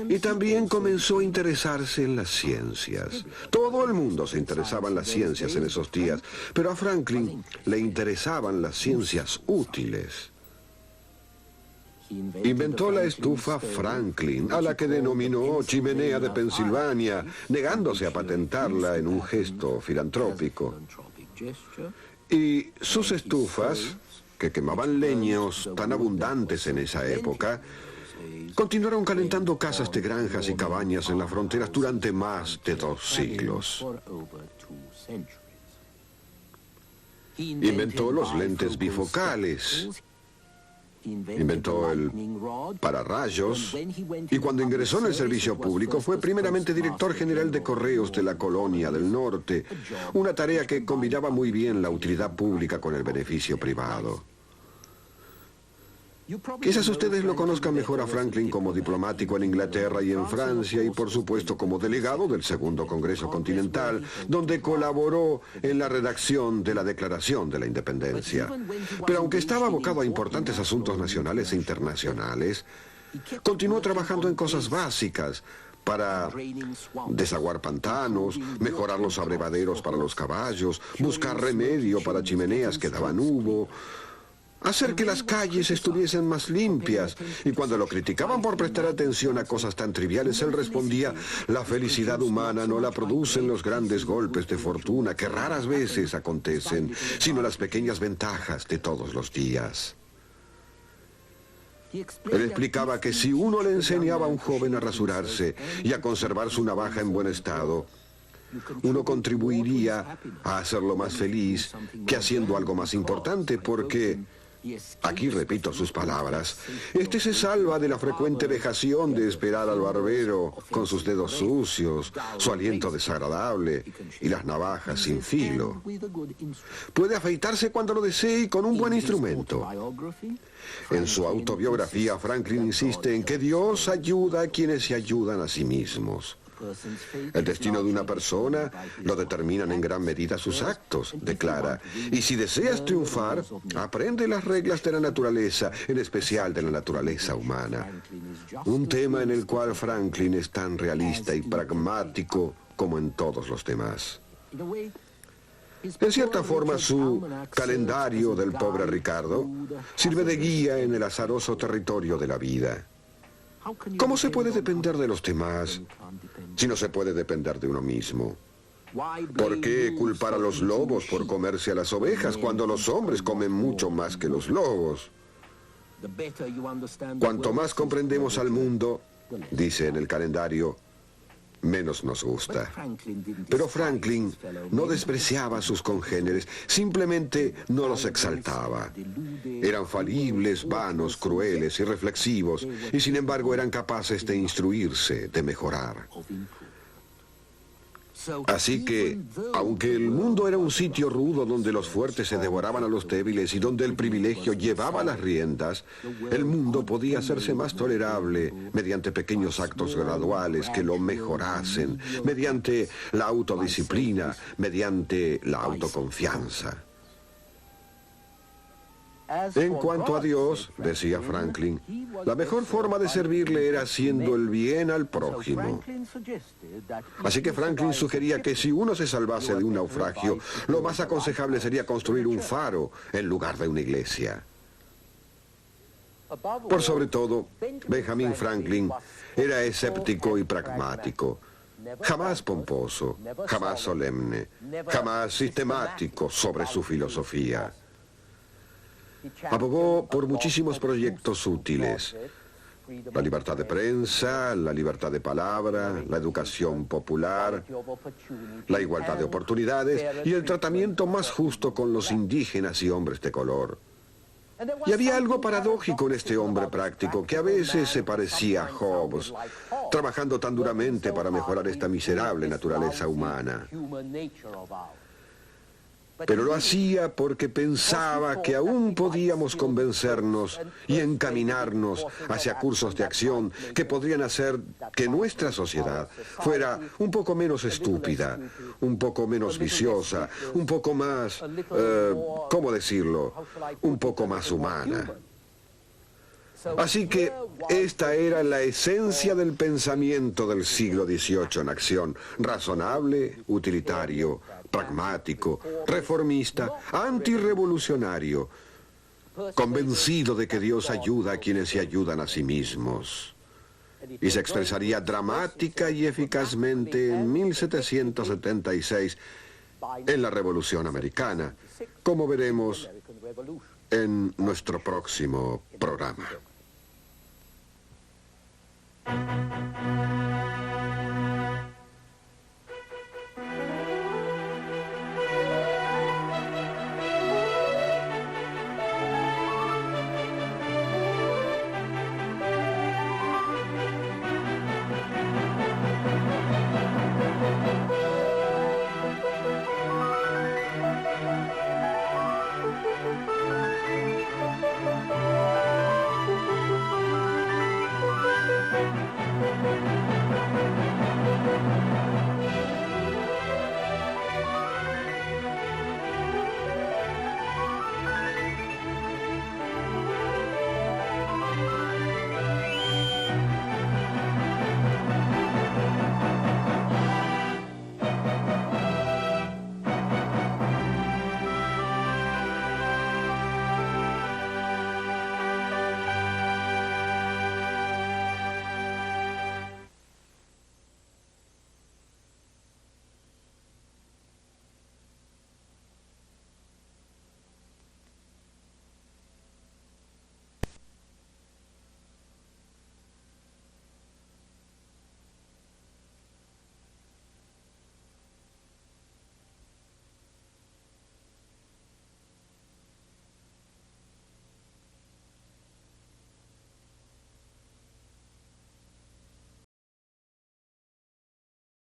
y también comenzó a interesarse en las ciencias. Todo el mundo se interesaba en las ciencias en esos días, pero a Franklin le interesaban las ciencias útiles. Inventó la estufa Franklin, a la que denominó chimenea de Pensilvania, negándose a patentarla en un gesto filantrópico. Y sus estufas, que quemaban leños tan abundantes en esa época, continuaron calentando casas de granjas y cabañas en las fronteras durante más de 2 siglos. Inventó los lentes bifocales. Inventó el pararrayos y cuando ingresó en el servicio público fue primeramente director general de correos de la Colonia del Norte, una tarea que combinaba muy bien la utilidad pública con el beneficio privado. Quizás ustedes lo conozcan mejor a Franklin como diplomático en Inglaterra y en Francia y por supuesto como delegado del Segundo Congreso Continental, donde colaboró en la redacción de la Declaración de la Independencia. Pero aunque estaba abocado a importantes asuntos nacionales e internacionales, continuó trabajando en cosas básicas para desaguar pantanos, mejorar los abrevaderos para los caballos, buscar remedio para chimeneas que daban humo, hacer que las calles estuviesen más limpias. Y cuando lo criticaban por prestar atención a cosas tan triviales, él respondía: la felicidad humana no la producen los grandes golpes de fortuna que raras veces acontecen, sino las pequeñas ventajas de todos los días. Él explicaba que si uno le enseñaba a un joven a rasurarse y a conservar su navaja en buen estado, uno contribuiría a hacerlo más feliz que haciendo algo más importante, porque, aquí repito sus palabras, este se salva de la frecuente vejación de esperar al barbero con sus dedos sucios, su aliento desagradable y las navajas sin filo. Puede afeitarse cuando lo desee y con un buen instrumento. En su autobiografía, Franklin insiste en que Dios ayuda a quienes se ayudan a sí mismos. El destino de una persona lo determinan en gran medida sus actos, declara. Y si deseas triunfar, aprende las reglas de la naturaleza, en especial de la naturaleza humana. Un tema en el cual Franklin es tan realista y pragmático como en todos los demás. En cierta forma, su calendario del pobre Ricardo sirve de guía en el azaroso territorio de la vida. ¿Cómo se puede depender de los demás si no se puede depender de uno mismo? ¿Por qué culpar a los lobos por comerse a las ovejas cuando los hombres comen mucho más que los lobos? Cuanto más comprendemos al mundo, dice en el calendario, menos nos gusta. Pero Franklin no despreciaba a sus congéneres, simplemente no los exaltaba. Eran falibles, vanos, crueles, irreflexivos, y sin embargo eran capaces de instruirse, de mejorar. Así que, aunque el mundo era un sitio rudo donde los fuertes se devoraban a los débiles y donde el privilegio llevaba las riendas, el mundo podía hacerse más tolerable mediante pequeños actos graduales que lo mejorasen, mediante la autodisciplina, mediante la autoconfianza. En cuanto a Dios, decía Franklin, la mejor forma de servirle era haciendo el bien al prójimo. Así que Franklin sugería que si uno se salvase de un naufragio, lo más aconsejable sería construir un faro en lugar de una iglesia. Por sobre todo, Benjamin Franklin era escéptico y pragmático. Jamás pomposo, jamás solemne, jamás sistemático sobre su filosofía. Abogó por muchísimos proyectos útiles: la libertad de prensa, la libertad de palabra, la educación popular, la igualdad de oportunidades y el tratamiento más justo con los indígenas y hombres de color. Y había algo paradójico en este hombre práctico, que a veces se parecía a Hobbes, trabajando tan duramente para mejorar esta miserable naturaleza humana. Pero lo hacía porque pensaba que aún podíamos convencernos y encaminarnos hacia cursos de acción que podrían hacer que nuestra sociedad fuera un poco menos estúpida, un poco menos viciosa, un poco más, ¿cómo decirlo?, un poco más humana. Así que esta era la esencia del pensamiento del siglo XVIII en acción: razonable, utilitario, pragmático, reformista, antirrevolucionario, convencido de que Dios ayuda a quienes se ayudan a sí mismos. Y se expresaría dramática y eficazmente en 1776 en la Revolución Americana, como veremos en nuestro próximo programa.